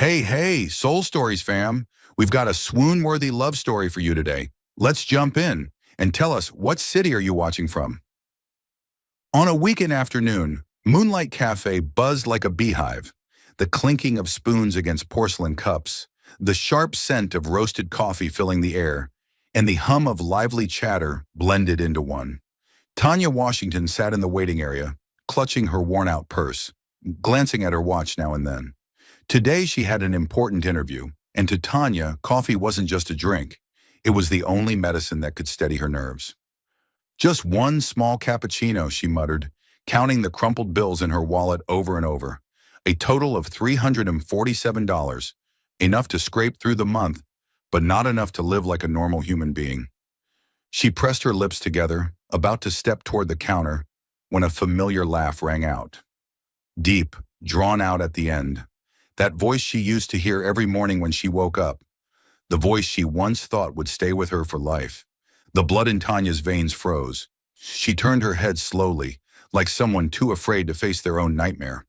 Hey, Soul Stories fam. We've got a swoon-worthy love story for you today. Let's jump in and tell us, what city are you watching from? On a weekend afternoon, Moonlight Cafe buzzed like a beehive. The clinking of spoons against porcelain cups, the sharp scent of roasted coffee filling the air, and the hum of lively chatter blended into one. Tanya Washington sat in the waiting area, clutching her worn-out purse, glancing at her watch now and then. Today she had an important interview, and to Tanya, coffee wasn't just a drink. It was the only medicine that could steady her nerves. Just one small cappuccino, she muttered, counting the crumpled bills in her wallet over and over. A total of $347, enough to scrape through the month, but not enough to live like a normal human being. She pressed her lips together, about to step toward the counter, when a familiar laugh rang out. Deep, drawn out at the end. That voice she used to hear every morning when she woke up. The voice she once thought would stay with her for life. The blood in Tanya's veins froze. She turned her head slowly, like someone too afraid to face their own nightmare.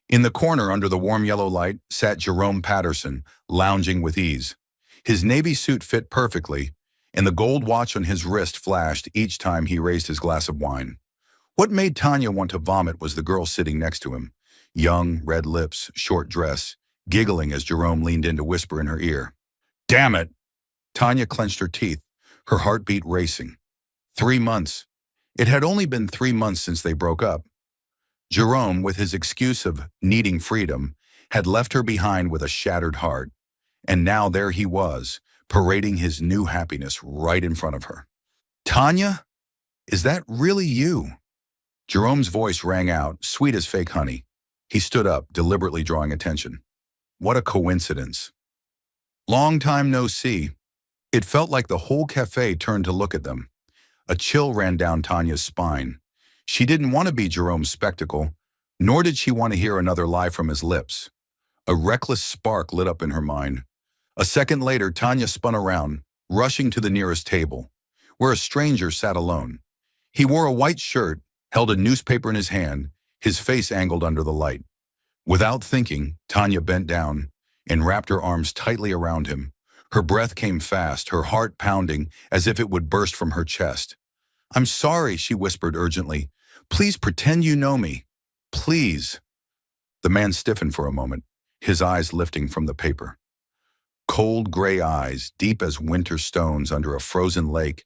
In the corner under the warm yellow light sat Jerome Patterson, lounging with ease. His navy suit fit perfectly, and the gold watch on his wrist flashed each time he raised his glass of wine. What made Tanya want to vomit was the girl sitting next to him. Young, red lips, short dress, giggling as Jerome leaned in to whisper in her ear. "Damn it!" Tanya clenched her teeth, her heartbeat racing. 3 months. It had only been 3 months since they broke up. Jerome, with his excuse of needing freedom, had left her behind with a shattered heart. And now there he was, parading his new happiness right in front of her. "Tanya, is that really you?" Jerome's voice rang out, sweet as fake honey. He stood up, deliberately drawing attention. What a coincidence. Long time no see. It felt like the whole cafe turned to look at them. A chill ran down Tanya's spine. She didn't want to be Jerome's spectacle, nor did she want to hear another lie from his lips. A reckless spark lit up in her mind. A second later, Tanya spun around, rushing to the nearest table, where a stranger sat alone. He wore a white shirt, held a newspaper in his hand, his face angled under the light. Without thinking, Tanya bent down and wrapped her arms tightly around him. Her breath came fast, her heart pounding as if it would burst from her chest. "I'm sorry," she whispered urgently. "Please pretend you know me. Please." The man stiffened for a moment, his eyes lifting from the paper. Cold gray eyes, deep as winter stones under a frozen lake,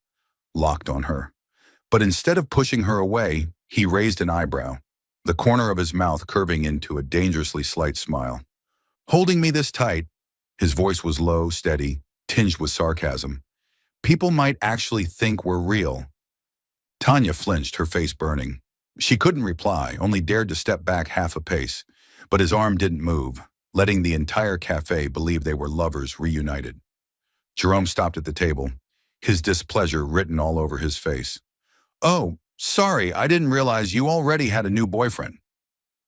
locked on her. But instead of pushing her away, he raised an eyebrow, the corner of his mouth curving into a dangerously slight smile. "Holding me this tight," his voice was low, steady, tinged with sarcasm. "People might actually think we're real." Tanya flinched, her face burning. She couldn't reply, only dared to step back half a pace, but his arm didn't move, letting the entire cafe believe they were lovers reunited. Jerome stopped at the table, his displeasure written all over his face. "Oh, sorry, I didn't realize you already had a new boyfriend."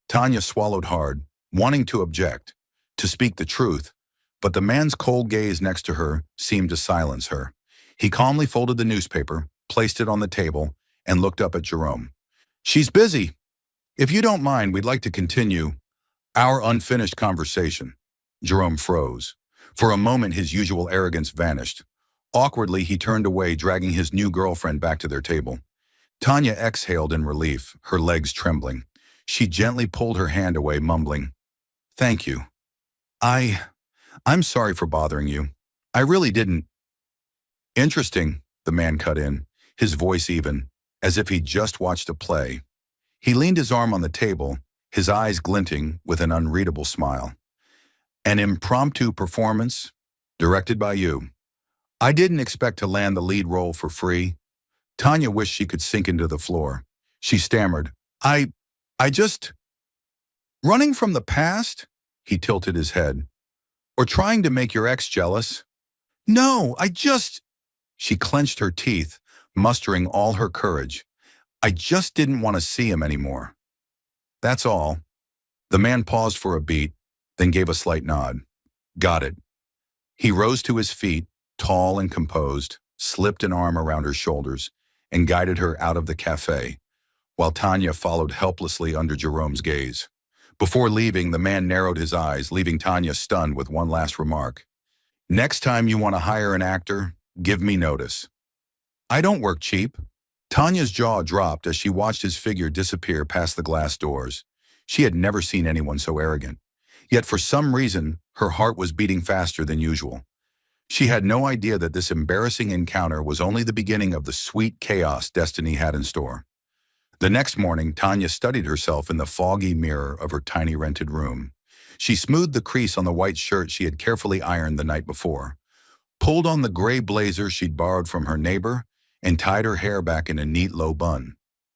Tanya swallowed hard, wanting to object, to speak the truth, but the man's cold gaze next to her seemed to silence her. He calmly folded the newspaper, placed it on the table, and looked up at Jerome. "She's busy. If you don't mind, we'd like to continue our unfinished conversation." Jerome froze. For a moment, his usual arrogance vanished. Awkwardly, he turned away, dragging his new girlfriend back to their table. Tanya exhaled in relief, her legs trembling. She gently pulled her hand away, mumbling, "Thank you. I'm sorry for bothering you. I really didn't." "Interesting," the man cut in, his voice even, as if he'd just watched a play. He leaned his arm on the table, his eyes glinting with an unreadable smile. "An impromptu performance, directed by you. I didn't expect to land the lead role for free." Tanya wished she could sink into the floor. She stammered, I just... Running from the past?" He tilted his head. "Or trying to make your ex jealous?" "No, She clenched her teeth, mustering all her courage. "I just didn't want to see him anymore. That's all." The man paused for a beat, then gave a slight nod. "Got it." He rose to his feet, tall and composed, slipped an arm around her shoulders, and guided her out of the cafe, while Tanya followed helplessly under Jerome's gaze. Before leaving, the man narrowed his eyes, leaving Tanya stunned with one last remark. Next time you want to hire an actor, give me notice. I don't work cheap. Tanya's jaw dropped as she watched his figure disappear past the glass doors. She had never seen anyone so arrogant. Yet for some reason, her heart was beating faster than usual. She had no idea that this embarrassing encounter was only the beginning of the sweet chaos destiny had in store. The next morning, Tanya studied herself in the foggy mirror of her tiny rented room. She smoothed the crease on the white shirt she had carefully ironed the night before, pulled on the gray blazer she'd borrowed from her neighbor, and tied her hair back in a neat low bun.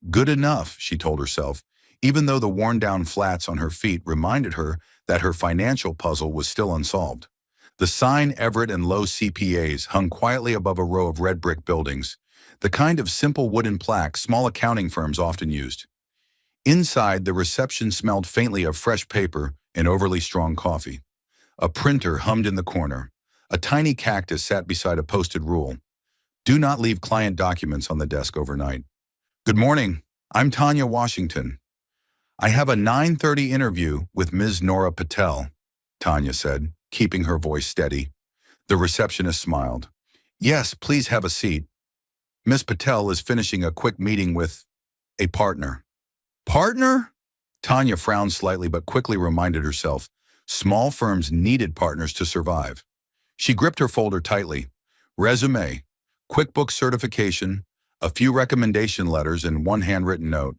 Good enough, she told herself, even though the worn-down flats on her feet reminded her that her financial puzzle was still unsolved. The sign Everett and Low CPAs hung quietly above a row of red brick buildings, the kind of simple wooden plaque small accounting firms often used. Inside, the reception smelled faintly of fresh paper and overly strong coffee. A printer hummed in the corner. A tiny cactus sat beside a posted rule. Do not leave client documents on the desk overnight. Good morning. I'm Tanya Washington. I have a 9:30 interview with Ms. Nora Patel, Tanya said, keeping her voice steady. The receptionist smiled. Yes, please have a seat. Ms. Patel is finishing a quick meeting with a partner. Partner? Tanya frowned slightly but quickly reminded herself, small firms needed partners to survive. She gripped her folder tightly. Resume, QuickBooks certification, a few recommendation letters and one handwritten note.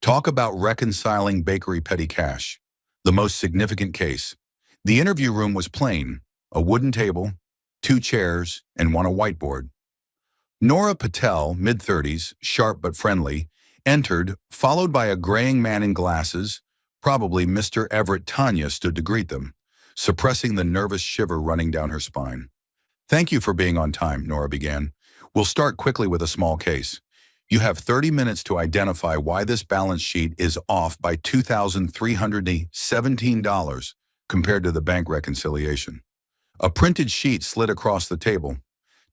Talk about reconciling bakery petty cash. The most significant case. The interview room was plain, a wooden table, 2 chairs, and a whiteboard. Nora Patel, mid-30s, sharp but friendly, entered, followed by a graying man in glasses. Probably Mr. Everett. Tanya stood to greet them, suppressing the nervous shiver running down her spine. Thank you for being on time, Nora began. We'll start quickly with a small case. You have 30 minutes to identify why this balance sheet is off by $2,317 compared to the bank reconciliation. A printed sheet slid across the table.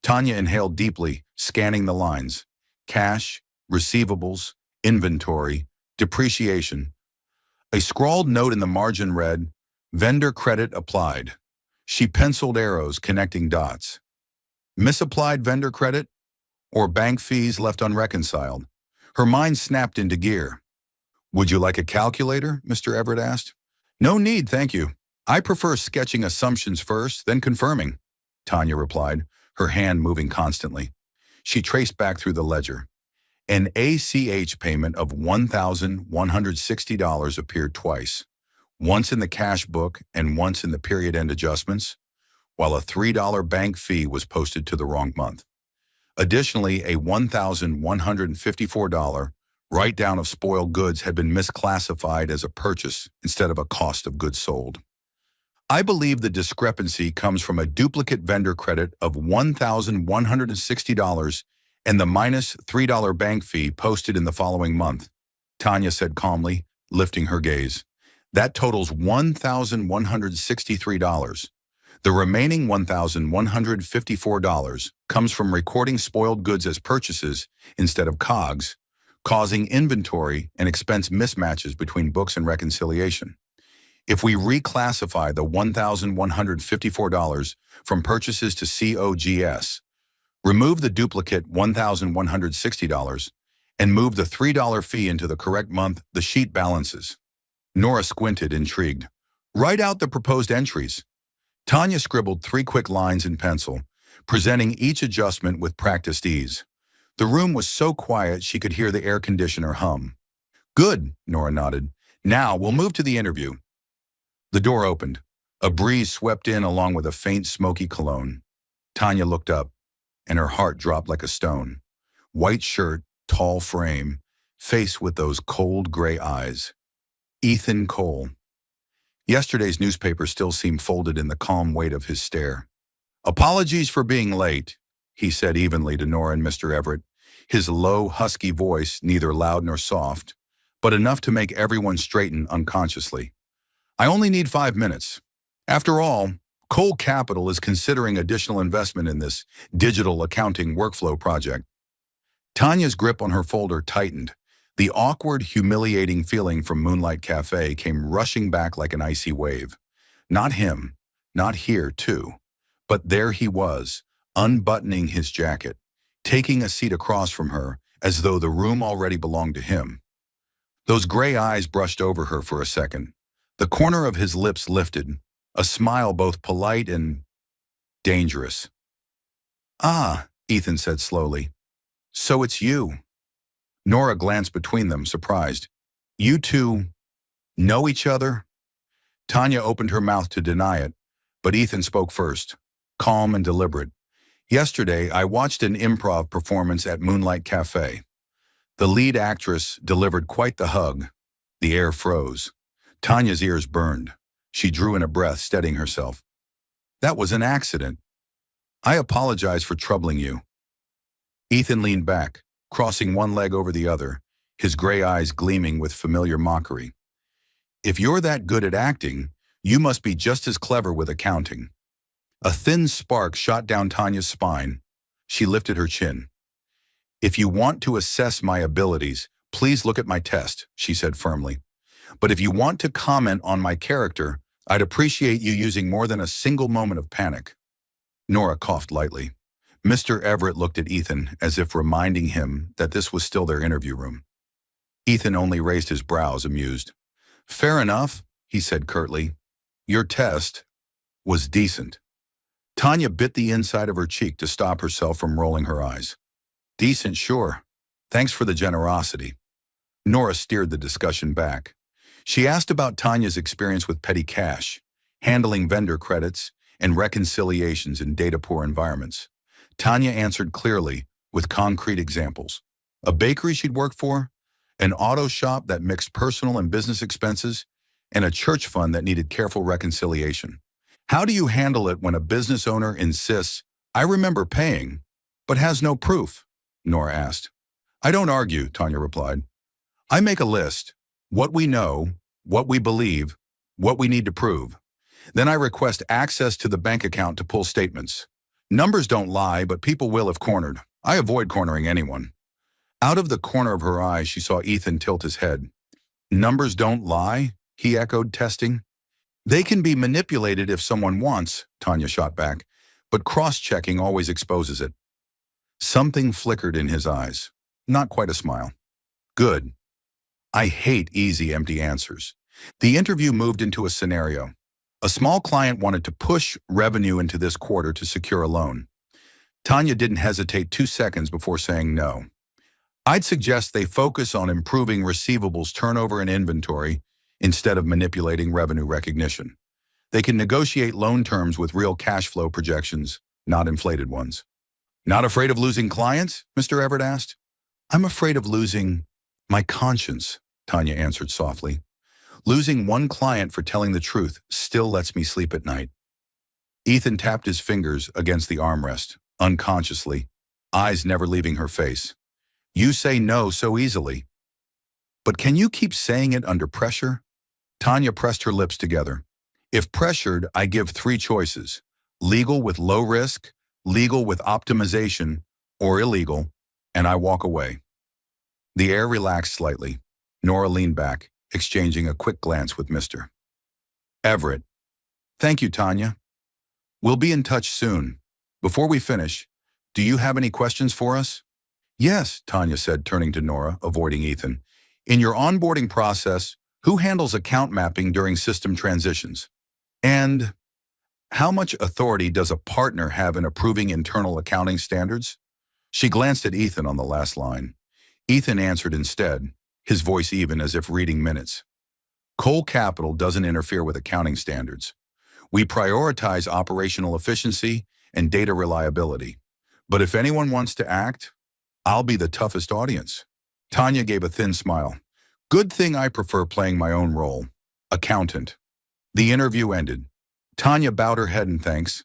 Tanya inhaled deeply, scanning the lines. Cash, receivables, inventory, depreciation. A scrawled note in the margin read, vendor credit applied. She penciled arrows connecting dots. Misapplied vendor credit? Or bank fees left unreconciled? Her mind snapped into gear. Would you like a calculator? Mr. Everett asked. No need, thank you. I prefer sketching assumptions first, then confirming, Tanya replied, her hand moving constantly. She traced back through the ledger. An ACH payment of $1,160 appeared twice, once in the cash book and once in the period-end adjustments, while a $3 bank fee was posted to the wrong month. Additionally, a $1,154 write-down of spoiled goods had been misclassified as a purchase instead of a cost of goods sold. I believe the discrepancy comes from a duplicate vendor credit of $1,160 and the minus $3 bank fee posted in the following month, Tanya said calmly, lifting her gaze. That totals $1,163. The remaining $1,154 comes from recording spoiled goods as purchases instead of COGS, causing inventory and expense mismatches between books and reconciliation. If we reclassify the $1,154 from purchases to COGS, remove the duplicate $1,160, and move the $3 fee into the correct month, the sheet balances. Nora squinted, intrigued. Write out the proposed entries. Tanya scribbled 3 quick lines in pencil, presenting each adjustment with practiced ease. The room was so quiet she could hear the air conditioner hum. Good, Nora nodded. Now we'll move to the interview. The door opened. A breeze swept in along with a faint smoky cologne. Tanya looked up, and her heart dropped like a stone. White shirt, tall frame, face with those cold gray eyes. Ethan Cole. Yesterday's newspaper still seemed folded in the calm weight of his stare. Apologies for being late, he said evenly to Nora and Mr. Everett, his low, husky voice neither loud nor soft, but enough to make everyone straighten unconsciously. I only need 5 minutes. After all, Cole Capital is considering additional investment in this digital accounting workflow project. Tanya's grip on her folder tightened. The awkward, humiliating feeling from Moonlight Cafe came rushing back like an icy wave. Not him, not here, too. But there he was, unbuttoning his jacket, taking a seat across from her as though the room already belonged to him. Those gray eyes brushed over her for a second. The corner of his lips lifted, a smile both polite and dangerous. "Ah," Ethan said slowly. "So it's you." Nora glanced between them, surprised. "You two know each other?" Tanya opened her mouth to deny it, but Ethan spoke first, calm and deliberate. "Yesterday, I watched an improv performance at Moonlight Cafe. The lead actress delivered quite the hug. The air froze. Tanya's ears burned. She drew in a breath, steadying herself. "That was an accident. I apologize for troubling you." Ethan leaned back, crossing one leg over the other, his gray eyes gleaming with familiar mockery. "If you're that good at acting, you must be just as clever with accounting." A thin spark shot down Tanya's spine. She lifted her chin. "If you want to assess my abilities, please look at my test," she said firmly. "But if you want to comment on my character, I'd appreciate you using more than a single moment of panic." Nora coughed lightly. Mr. Everett looked at Ethan as if reminding him that this was still their interview room. Ethan only raised his brows, amused. "Fair enough," he said curtly. "Your test was decent." Tanya bit the inside of her cheek to stop herself from rolling her eyes. "Decent, sure. Thanks for the generosity." Nora steered the discussion back. She asked about Tanya's experience with petty cash, handling vendor credits, and reconciliations in data-poor environments. Tanya answered clearly, with concrete examples. A bakery she'd worked for, an auto shop that mixed personal and business expenses, and a church fund that needed careful reconciliation. "How do you handle it when a business owner insists, 'I remember paying,' but has no proof?" Nora asked. "I don't argue," Tanya replied. "I make a list. What we know, what we believe, what we need to prove. Then I request access to the bank account to pull statements. Numbers don't lie, but people will if cornered. I avoid cornering anyone." Out of the corner of her eye, she saw Ethan tilt his head. "Numbers don't lie?" he echoed, testing. "They can be manipulated if someone wants," Tanya shot back, "but cross-checking always exposes it." Something flickered in his eyes. Not quite a smile. "Good. I hate easy, empty answers." The interview moved into a scenario. A small client wanted to push revenue into this quarter to secure a loan. Tanya didn't hesitate 2 seconds before saying no. "I'd suggest they focus on improving receivables turnover and inventory instead of manipulating revenue recognition. They can negotiate loan terms with real cash flow projections, not inflated ones." "Not afraid of losing clients?" Mr. Everett asked. "I'm afraid of losing my conscience," Tanya answered softly. "Losing one client for telling the truth still lets me sleep at night." Ethan tapped his fingers against the armrest, unconsciously, eyes never leaving her face. "You say no so easily. But can you keep saying it under pressure?" Tanya pressed her lips together. "If pressured, I give 3 choices. Legal with low risk, legal with optimization, or illegal, and I walk away." The air relaxed slightly. Nora leaned back, exchanging a quick glance with Mr. Everett. "Thank you, Tanya. We'll be in touch soon. Before we finish, do you have any questions for us?" "Yes," Tanya said, turning to Nora, avoiding Ethan. "In your onboarding process, who handles account mapping during system transitions? And how much authority does a partner have in approving internal accounting standards?" She glanced at Ethan on the last line. Ethan answered instead, his voice even as if reading minutes. "Cole Capital doesn't interfere with accounting standards. We prioritize operational efficiency and data reliability. But if anyone wants to act, I'll be the toughest audience." Tanya gave a thin smile. "Good thing I prefer playing my own role. Accountant." The interview ended. Tanya bowed her head in thanks,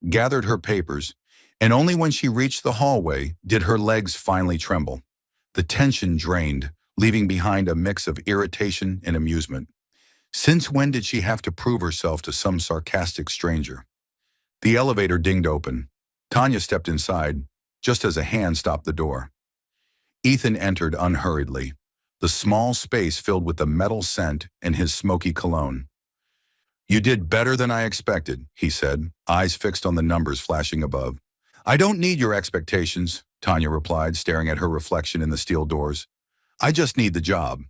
gathered her papers, and only when she reached the hallway did her legs finally tremble. The tension drained, leaving behind a mix of irritation and amusement. Since when did she have to prove herself to some sarcastic stranger? The elevator dinged open. Tanya stepped inside, just as a hand stopped the door. Ethan entered unhurriedly, the small space filled with the metal scent and his smoky cologne. "You did better than I expected," he said, eyes fixed on the numbers flashing above. "I don't need your expectations," Tanya replied, staring at her reflection in the steel doors. "I just need the job."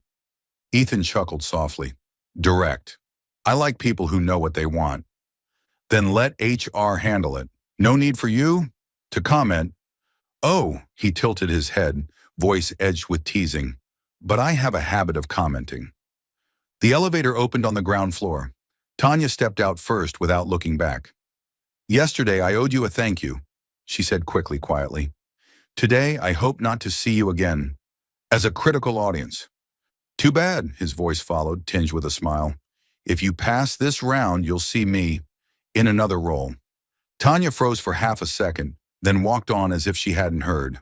Ethan chuckled softly. "Direct. I like people who know what they want." "Then let HR handle it. No need for you to comment." "Oh," he tilted his head, voice edged with teasing. "But I have a habit of commenting." The elevator opened on the ground floor. Tanya stepped out first without looking back. "Yesterday I owed you a thank you," she said quietly. "Today I hope not to see you again, as a critical audience." "Too bad," his voice followed, tinged with a smile. "If you pass this round, you'll see me in another role." Tanya froze for half a second, then walked on as if she hadn't heard.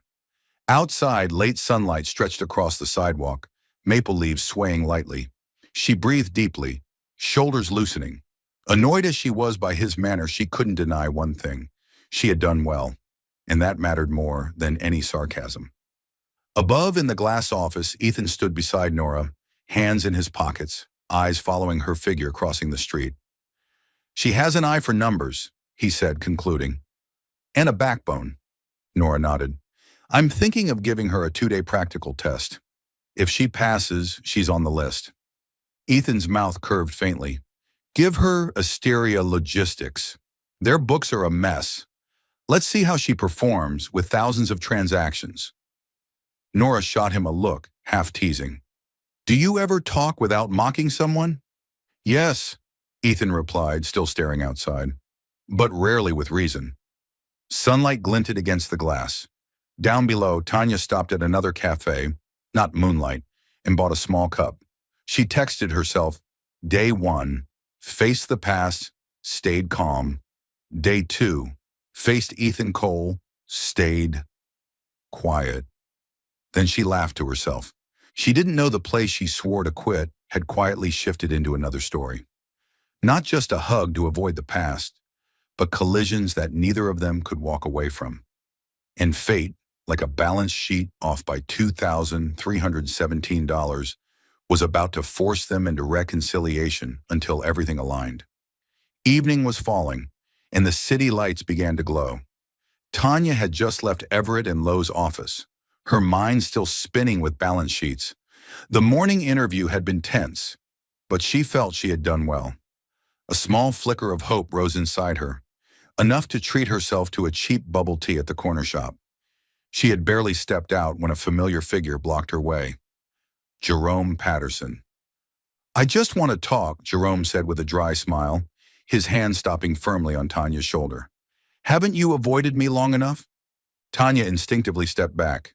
Outside, late sunlight stretched across the sidewalk, maple leaves swaying lightly. She breathed deeply, shoulders loosening. Annoyed as she was by his manner, she couldn't deny one thing. She had done well, and that mattered more than any sarcasm. Above in the glass office, Ethan stood beside Nora, hands in his pockets, eyes following her figure crossing the street. "She has an eye for numbers," he said, concluding. "And a backbone." Nora nodded. "I'm thinking of giving her a 2-day practical test. If she passes, she's on the list." Ethan's mouth curved faintly. "Give her Asteria Logistics. Their books are a mess. Let's see how she performs with thousands of transactions." Nora shot him a look, half teasing. "Do you ever talk without mocking someone?" "Yes," Ethan replied, still staring outside. "But rarely with reason." Sunlight glinted against the glass. Down below, Tanya stopped at another cafe, not Moonlight, and bought a small cup. She texted herself, "Day 1, faced the past, stayed calm. Day 2, faced Ethan Cole, stayed quiet." Then she laughed to herself. She didn't know the place she swore to quit had quietly shifted into another story. Not just a hug to avoid the past, but collisions that neither of them could walk away from. And fate, like a balance sheet off by $2,317, was about to force them into reconciliation until everything aligned. Evening was falling, and the city lights began to glow. Tanya had just left Everett and Lowe's office, her mind still spinning with balance sheets. The morning interview had been tense, but she felt she had done well. A small flicker of hope rose inside her, enough to treat herself to a cheap bubble tea at the corner shop. She had barely stepped out when a familiar figure blocked her way. Jerome Patterson. "I just want to talk," Jerome said with a dry smile, his hand stopping firmly on Tanya's shoulder. "Haven't you avoided me long enough?" Tanya instinctively stepped back.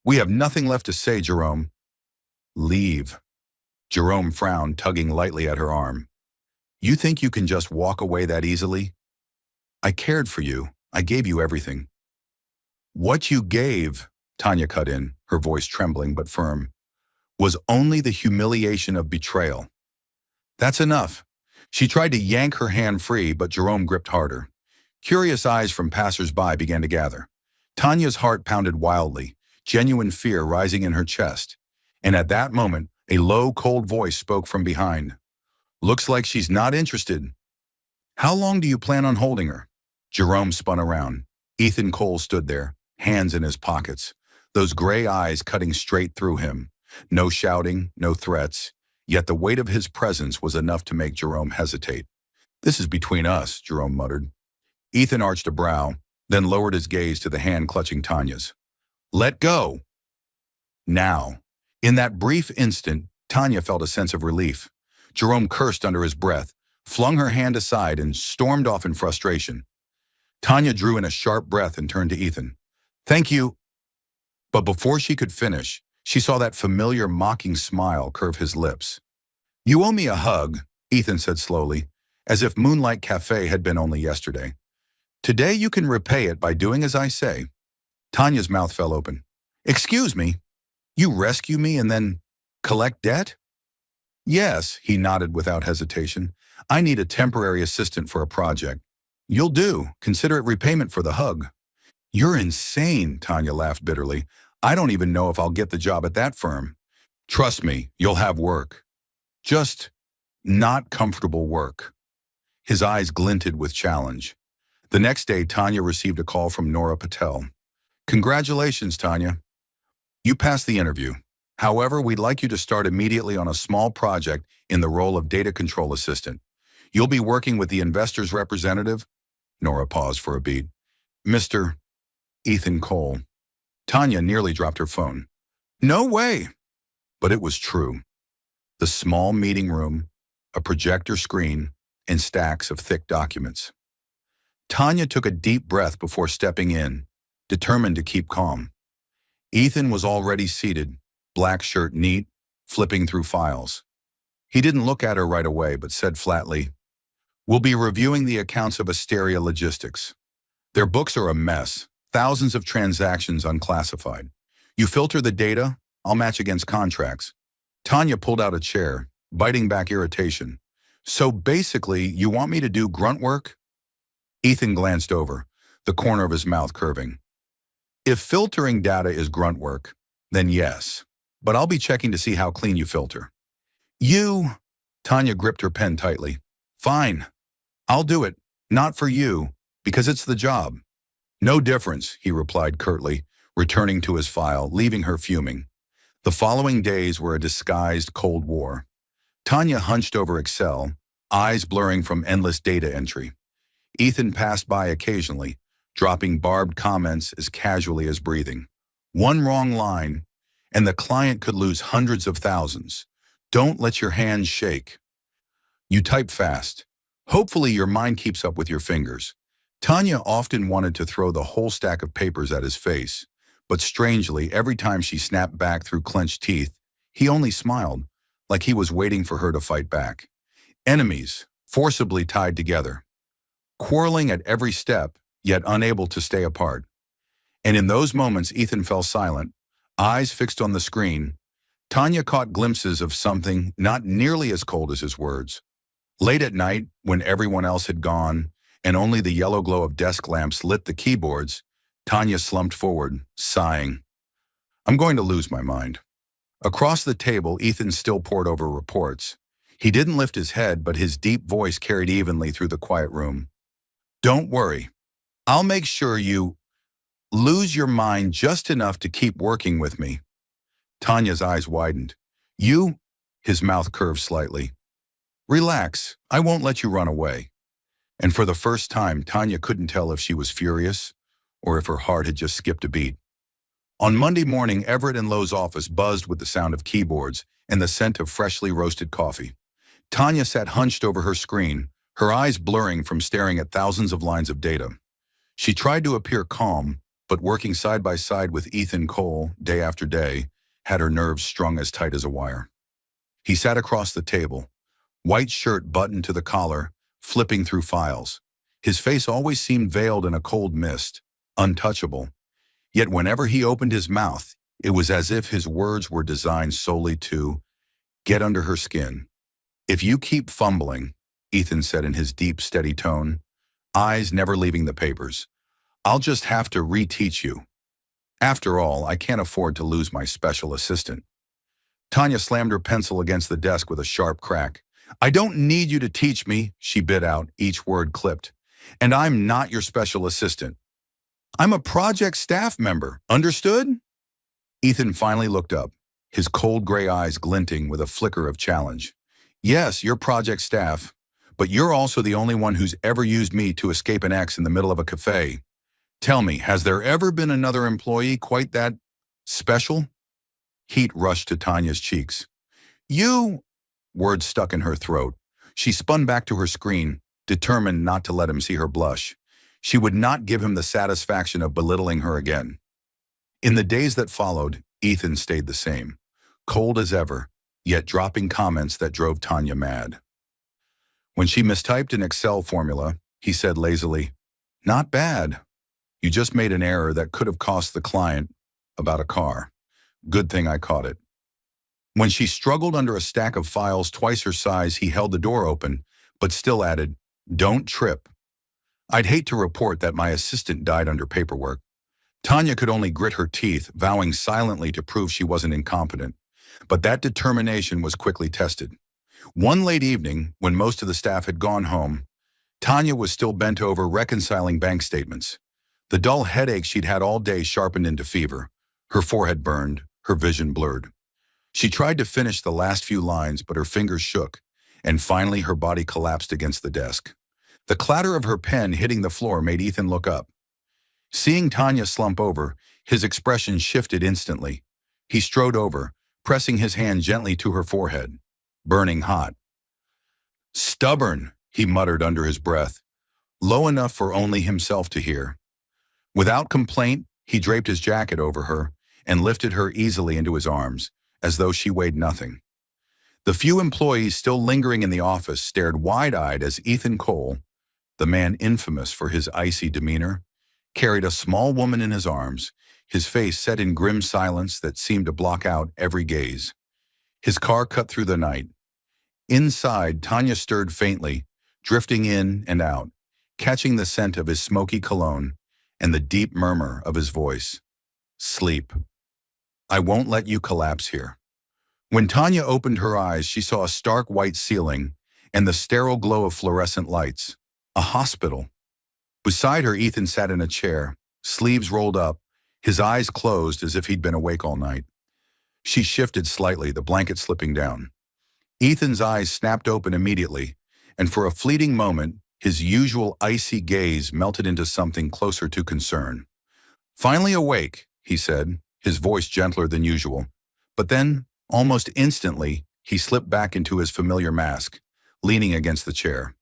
"We have nothing left to say, Jerome." "Leave." Jerome frowned, tugging lightly at her arm. "You think you can just walk away that easily? I cared for you. I gave you everything." "What you gave," Tanya cut in, her voice trembling but firm, "was only the humiliation of betrayal." "That's enough." She tried to yank her hand free, but Jerome gripped harder. Curious eyes from passers-by began to gather. Tanya's heart pounded wildly, genuine fear rising in her chest. And at that moment, a low, cold voice spoke from behind. "Looks like she's not interested. How long do you plan on holding her?" Jerome spun around. Ethan Cole stood there, hands in his pockets, those gray eyes cutting straight through him. No shouting, no threats, yet the weight of his presence was enough to make Jerome hesitate. "This is between us," Jerome muttered. Ethan arched a brow, then lowered his gaze to the hand clutching Tanya's. "Let go!" Now. In that brief instant, Tanya felt a sense of relief. Jerome cursed under his breath, flung her hand aside, and stormed off in frustration. Tanya drew in a sharp breath and turned to Ethan. "Thank you." But before she could finish, she saw that familiar mocking smile curve his lips. "You owe me a hug," Ethan said slowly, as if Moonlight Cafe had been only yesterday. "Today you can repay it by doing as I say." Tanya's mouth fell open. "Excuse me? You rescue me and then collect debt?" "Yes," he nodded without hesitation. "I need a temporary assistant for a project." "You'll do. Consider it repayment for the hug." "You're insane," Tanya laughed bitterly. "I don't even know if I'll get the job at that firm." Trust me, you'll have work. Just not comfortable work. His eyes glinted with challenge. The next day, Tanya received a call from Nora Patel. Congratulations, Tanya. You passed the interview. However, we'd like you to start immediately on a small project in the role of data control assistant. You'll be working with the investor's representative. Nora paused for a beat. Mr. Ethan Cole. Tanya nearly dropped her phone. No way! But it was true. The small meeting room, a projector screen, and stacks of thick documents. Tanya took a deep breath before stepping in, determined to keep calm. Ethan was already seated, black shirt neat, flipping through files. He didn't look at her right away, but said flatly, "We'll be reviewing the accounts of Asteria Logistics. Their books are a mess, thousands of transactions unclassified. You filter the data, I'll match against contracts." Tanya pulled out a chair, biting back irritation. So basically, you want me to do grunt work? Ethan glanced over, the corner of his mouth curving. If filtering data is grunt work, then yes, but I'll be checking to see how clean you filter. Tanya gripped her pen tightly. Fine, I'll do it, not for you, because it's the job. No difference, he replied curtly, returning to his file, leaving her fuming. The following days were a disguised Cold War. Tanya hunched over Excel, eyes blurring from endless data entry. Ethan passed by occasionally, dropping barbed comments as casually as breathing. One wrong line, and the client could lose hundreds of thousands. Don't let your hands shake. You type fast. Hopefully your mind keeps up with your fingers. Tanya often wanted to throw the whole stack of papers at his face, but strangely, every time she snapped back through clenched teeth, he only smiled, like he was waiting for her to fight back. Enemies, forcibly tied together. Quarreling at every step, yet unable to stay apart. And in those moments, Ethan fell silent, eyes fixed on the screen. Tanya caught glimpses of something not nearly as cold as his words. Late at night, when everyone else had gone, and only the yellow glow of desk lamps lit the keyboards, Tanya slumped forward, sighing. I'm going to lose my mind. Across the table, Ethan still pored over reports. He didn't lift his head, but his deep voice carried evenly through the quiet room. Don't worry. I'll make sure you lose your mind just enough to keep working with me. Tanya's eyes widened. You? His mouth curved slightly. Relax. I won't let you run away. And for the first time, Tanya couldn't tell if she was furious or if her heart had just skipped a beat. On Monday morning, Everett and Lowe's office buzzed with the sound of keyboards and the scent of freshly roasted coffee. Tanya sat hunched over her screen, her eyes blurring from staring at thousands of lines of data. She tried to appear calm, but working side by side with Ethan Cole, day after day, had her nerves strung as tight as a wire. He sat across the table, white shirt buttoned to the collar, flipping through files. His face always seemed veiled in a cold mist, untouchable. Yet whenever he opened his mouth, it was as if his words were designed solely to get under her skin. If you keep fumbling, Ethan said in his deep, steady tone, eyes never leaving the papers, I'll just have to reteach you. After all, I can't afford to lose my special assistant. Tanya slammed her pencil against the desk with a sharp crack. I don't need you to teach me, she bit out, each word clipped. And I'm not your special assistant. I'm a project staff member, understood? Ethan finally looked up, his cold gray eyes glinting with a flicker of challenge. Yes, you're project staff, but you're also the only one who's ever used me to escape an ex in the middle of a cafe. Tell me, has there ever been another employee quite that special? Heat rushed to Tanya's cheeks. You... Words stuck in her throat. She spun back to her screen, determined not to let him see her blush. She would not give him the satisfaction of belittling her again. In the days that followed, Ethan stayed the same, cold as ever, yet dropping comments that drove Tanya mad. When she mistyped an Excel formula, he said lazily, Not bad. You just made an error that could have cost the client about a car. Good thing I caught it. When she struggled under a stack of files twice her size, he held the door open, but still added, Don't trip. I'd hate to report that my assistant died under paperwork. Tanya could only grit her teeth, vowing silently to prove she wasn't incompetent. But that determination was quickly tested. One late evening, when most of the staff had gone home, Tanya was still bent over reconciling bank statements. The dull headache she'd had all day sharpened into fever. Her forehead burned, her vision blurred. She tried to finish the last few lines, but her fingers shook, and finally her body collapsed against the desk. The clatter of her pen hitting the floor made Ethan look up. Seeing Tanya slump over, his expression shifted instantly. He strode over, pressing his hand gently to her forehead, burning hot. "Stubborn," he muttered under his breath, low enough for only himself to hear. Without complaint, he draped his jacket over her and lifted her easily into his arms, as though she weighed nothing. The few employees still lingering in the office stared wide-eyed as Ethan Cole, the man infamous for his icy demeanor, carried a small woman in his arms, his face set in grim silence that seemed to block out every gaze. His car cut through the night. Inside, Tanya stirred faintly, drifting in and out, catching the scent of his smoky cologne and the deep murmur of his voice. "Sleep. I won't let you collapse here." When Tanya opened her eyes, she saw a stark white ceiling and the sterile glow of fluorescent lights. A hospital. Beside her, Ethan sat in a chair, sleeves rolled up, his eyes closed as if he'd been awake all night. She shifted slightly, the blanket slipping down. Ethan's eyes snapped open immediately, and for a fleeting moment, his usual icy gaze melted into something closer to concern. "Finally awake," he said, his voice gentler than usual. But then, almost instantly, he slipped back into his familiar mask, leaning against the chair.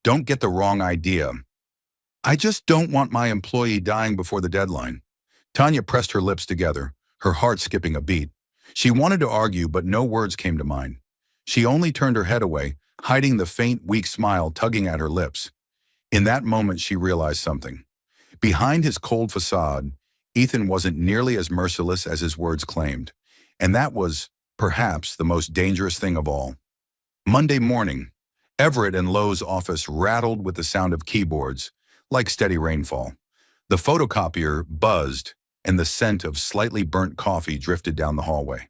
"Don't get the wrong idea. I just don't want my employee dying before the deadline." Tanya pressed her lips together, her heart skipping a beat. She wanted to argue, but no words came to mind. She only turned her head away, hiding the faint, weak smile tugging at her lips. In that moment, she realized something. Behind his cold facade, Ethan wasn't nearly as merciless as his words claimed, and that was, perhaps, the most dangerous thing of all. Monday morning, Everett and Lowe's office rattled with the sound of keyboards, like steady rainfall. The photocopier buzzed, and the scent of slightly burnt coffee drifted down the hallway.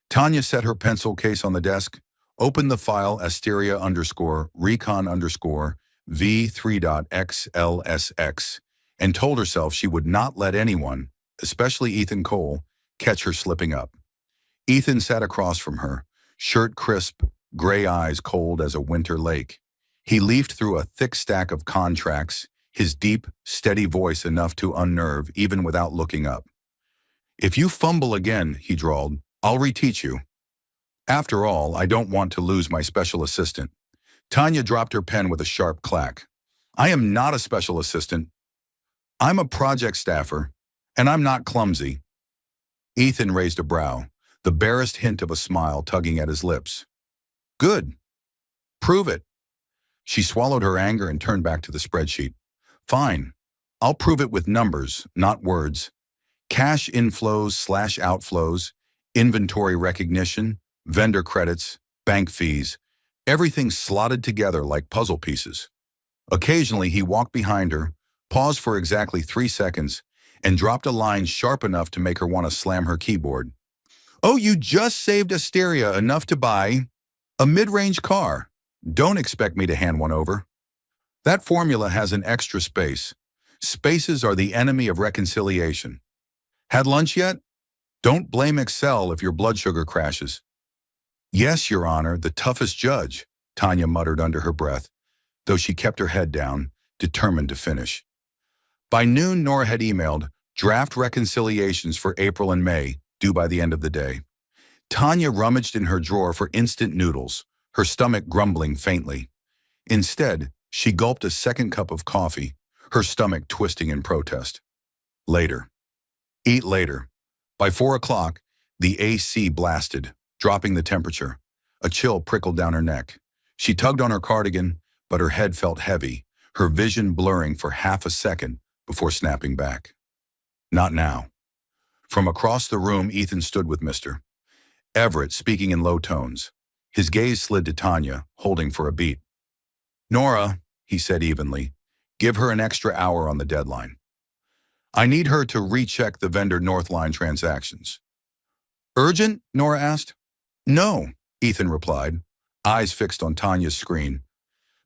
Tanya set her pencil case on the desk, opened the file Asteria_recon_V3.XLSX, and told herself she would not let anyone, especially Ethan Cole, catch her slipping up. Ethan sat across from her, shirt crisp, gray eyes cold as a winter lake. He leafed through a thick stack of contracts, his deep, steady voice enough to unnerve even without looking up. "If you fumble again," he drawled, "I'll reteach you. After all, I don't want to lose my special assistant." Tanya dropped her pen with a sharp clack. "I am not a special assistant. I'm a project staffer, and I'm not clumsy." Ethan raised a brow, the barest hint of a smile tugging at his lips. "Good. Prove it." She swallowed her anger and turned back to the spreadsheet. "Fine. I'll prove it with numbers, not words. Cash inflows/outflows, inventory recognition, vendor credits, bank fees, everything slotted together like puzzle pieces." Occasionally, he walked behind her, paused for exactly 3 seconds, and dropped a line sharp enough to make her want to slam her keyboard. "Oh, you just saved Asteria enough to buy a mid-range car. Don't expect me to hand one over." That formula has an extra space. Spaces are the enemy of reconciliation. "Had lunch yet? Don't blame Excel if your blood sugar crashes." "Yes, Your Honor, the toughest judge," Tanya muttered under her breath, though she kept her head down, determined to finish. By noon, Nora had emailed draft reconciliations for April and May, due by the end of the day. Tanya rummaged in her drawer for instant noodles, her stomach grumbling faintly. Instead, she gulped a second cup of coffee, her stomach twisting in protest. Later. Eat later. By 4 o'clock, the AC blasted, dropping the temperature. A chill prickled down her neck. She tugged on her cardigan, but her head felt heavy, her vision blurring for half a second before snapping back. Not now. From across the room, Ethan stood with Mr. Everett, speaking in low tones. His gaze slid to Tanya, holding for a beat. "Nora," he said evenly, "give her an extra hour on the deadline. I need her to recheck the vendor Northline transactions." "Urgent?" Nora asked. No, Ethan replied, eyes fixed on Tanya's screen.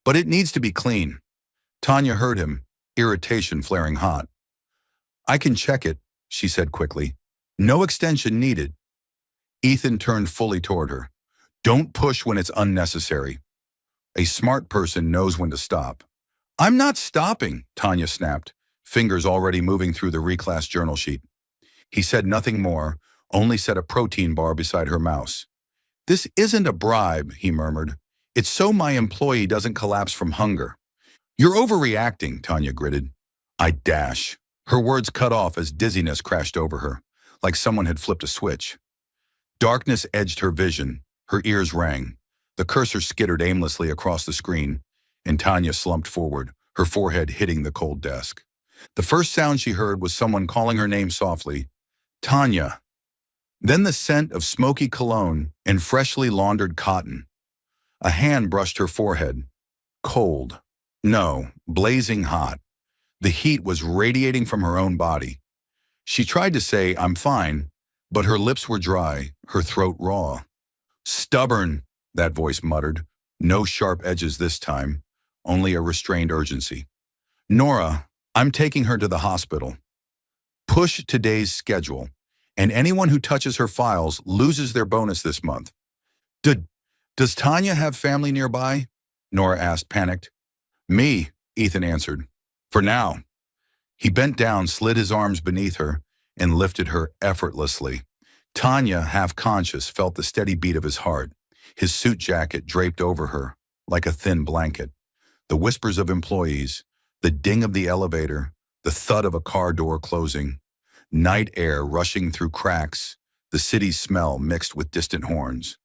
But it needs to be clean. Tanya heard him, irritation flaring hot. I can check it, she said quickly. No extension needed. Ethan turned fully toward her. Don't push when it's unnecessary. A smart person knows when to stop. I'm not stopping, Tanya snapped, fingers already moving through the reclass journal sheet. He said nothing more, only set a protein bar beside her mouse. This isn't a bribe, he murmured. It's so my employee doesn't collapse from hunger. You're overreacting, Tanya gritted. I dash. Her words cut off as dizziness crashed over her, like someone had flipped a switch. Darkness edged her vision. Her ears rang. The cursor skittered aimlessly across the screen, and Tanya slumped forward, her forehead hitting the cold desk. The first sound she heard was someone calling her name softly. Tanya. Then the scent of smoky cologne and freshly laundered cotton. A hand brushed her forehead. Cold. No, blazing hot. The heat was radiating from her own body. She tried to say, I'm fine, but her lips were dry, her throat raw. Stubborn, that voice muttered. No sharp edges this time, only a restrained urgency. Nora, I'm taking her to the hospital. Push today's schedule, and anyone who touches her files loses their bonus this month. Does Tanya have family nearby? Nora asked, panicked. Me, Ethan answered. For now. He bent down, slid his arms beneath her, and lifted her effortlessly. Tanya, half conscious, felt the steady beat of his heart, his suit jacket draped over her like a thin blanket. The whispers of employees, the ding of the elevator, the thud of a car door closing, night air rushing through cracks, the city's smell mixed with distant horns.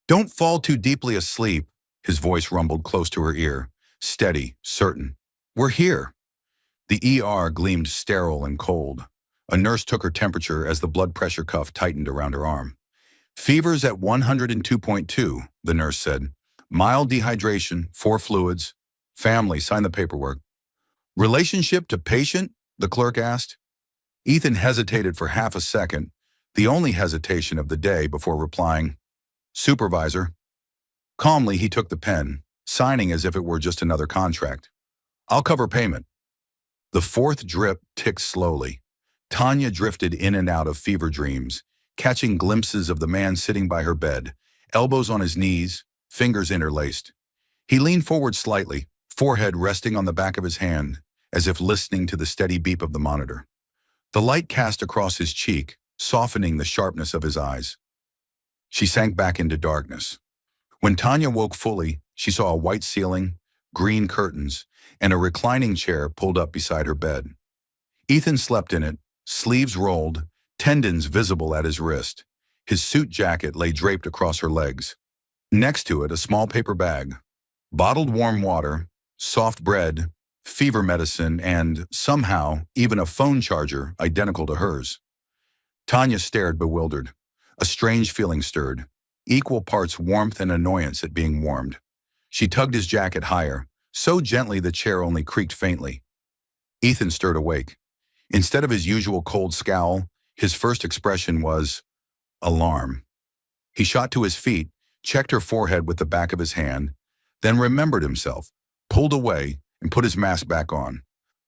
Don't fall too deeply asleep, his voice rumbled close to her ear, steady, certain. We're here. The ER gleamed sterile and cold. A nurse took her temperature as the blood pressure cuff tightened around her arm. Fever's at 102.2, the nurse said. Mild dehydration, 4 fluids. Family, sign the paperwork. Relationship to patient? The clerk asked. Ethan hesitated for half a second, the only hesitation of the day, before replying, Supervisor. Calmly, he took the pen, signing as if it were just another contract. I'll cover payment. The fourth drip ticked slowly. Tanya drifted in and out of fever dreams, catching glimpses of the man sitting by her bed, elbows on his knees, fingers interlaced. He leaned forward slightly, forehead resting on the back of his hand, as if listening to the steady beep of the monitor. The light cast across his cheek, softening the sharpness of his eyes. She sank back into darkness. When Tanya woke fully, she saw a white ceiling, green curtains, and a reclining chair pulled up beside her bed. Ethan slept in it, sleeves rolled, tendons visible at his wrist. His suit jacket lay draped across her legs. Next to it, a small paper bag. Bottled warm water, soft bread, fever medicine, and, somehow, even a phone charger identical to hers. Tanya stared, bewildered. A strange feeling stirred, equal parts warmth and annoyance at being warmed. She tugged his jacket higher, so gently the chair only creaked faintly. Ethan stirred awake. Instead of his usual cold scowl, his first expression was alarm. He shot to his feet, checked her forehead with the back of his hand, then remembered himself, pulled away, and put his mask back on.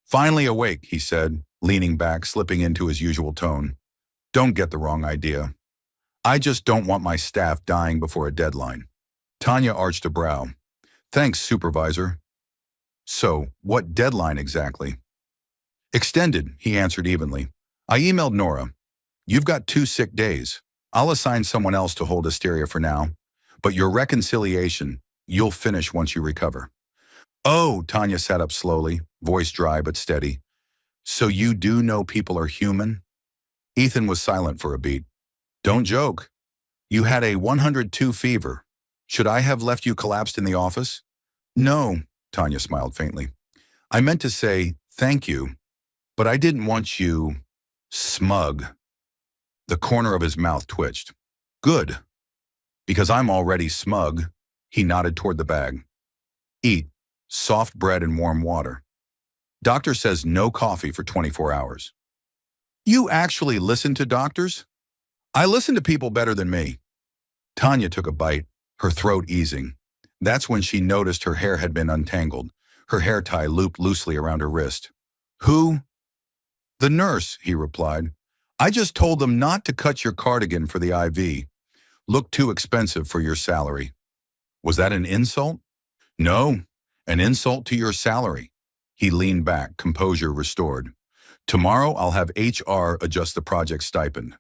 Finally awake, he said, leaning back, slipping into his usual tone. Don't get the wrong idea. I just don't want my staff dying before a deadline. Tanya arched a brow. Thanks, Supervisor. So, what deadline exactly? Extended, he answered evenly. I emailed Nora. You've got 2 sick days. I'll assign someone else to hold hysteria for now. But your reconciliation, you'll finish once you recover. Oh, Tanya sat up slowly, voice dry but steady. So you do know people are human? Ethan was silent for a beat. Don't joke. You had a 102 fever. Should I have left you collapsed in the office? No, Tanya smiled faintly. I meant to say thank you, but I didn't want you smug. The corner of his mouth twitched. Good, because I'm already smug. He nodded toward the bag. Eat soft bread and warm water. Doctor says no coffee for 24 hours. You actually listen to doctors? I listen to people better than me. Tanya took a bite, her throat easing. That's when she noticed her hair had been untangled, her hair tie looped loosely around her wrist. Who? The nurse, he replied. I just told them not to cut your cardigan for the IV. Looked too expensive for your salary. Was that an insult? No, an insult to your salary. He leaned back, composure restored. Tomorrow I'll have HR adjust the project stipend.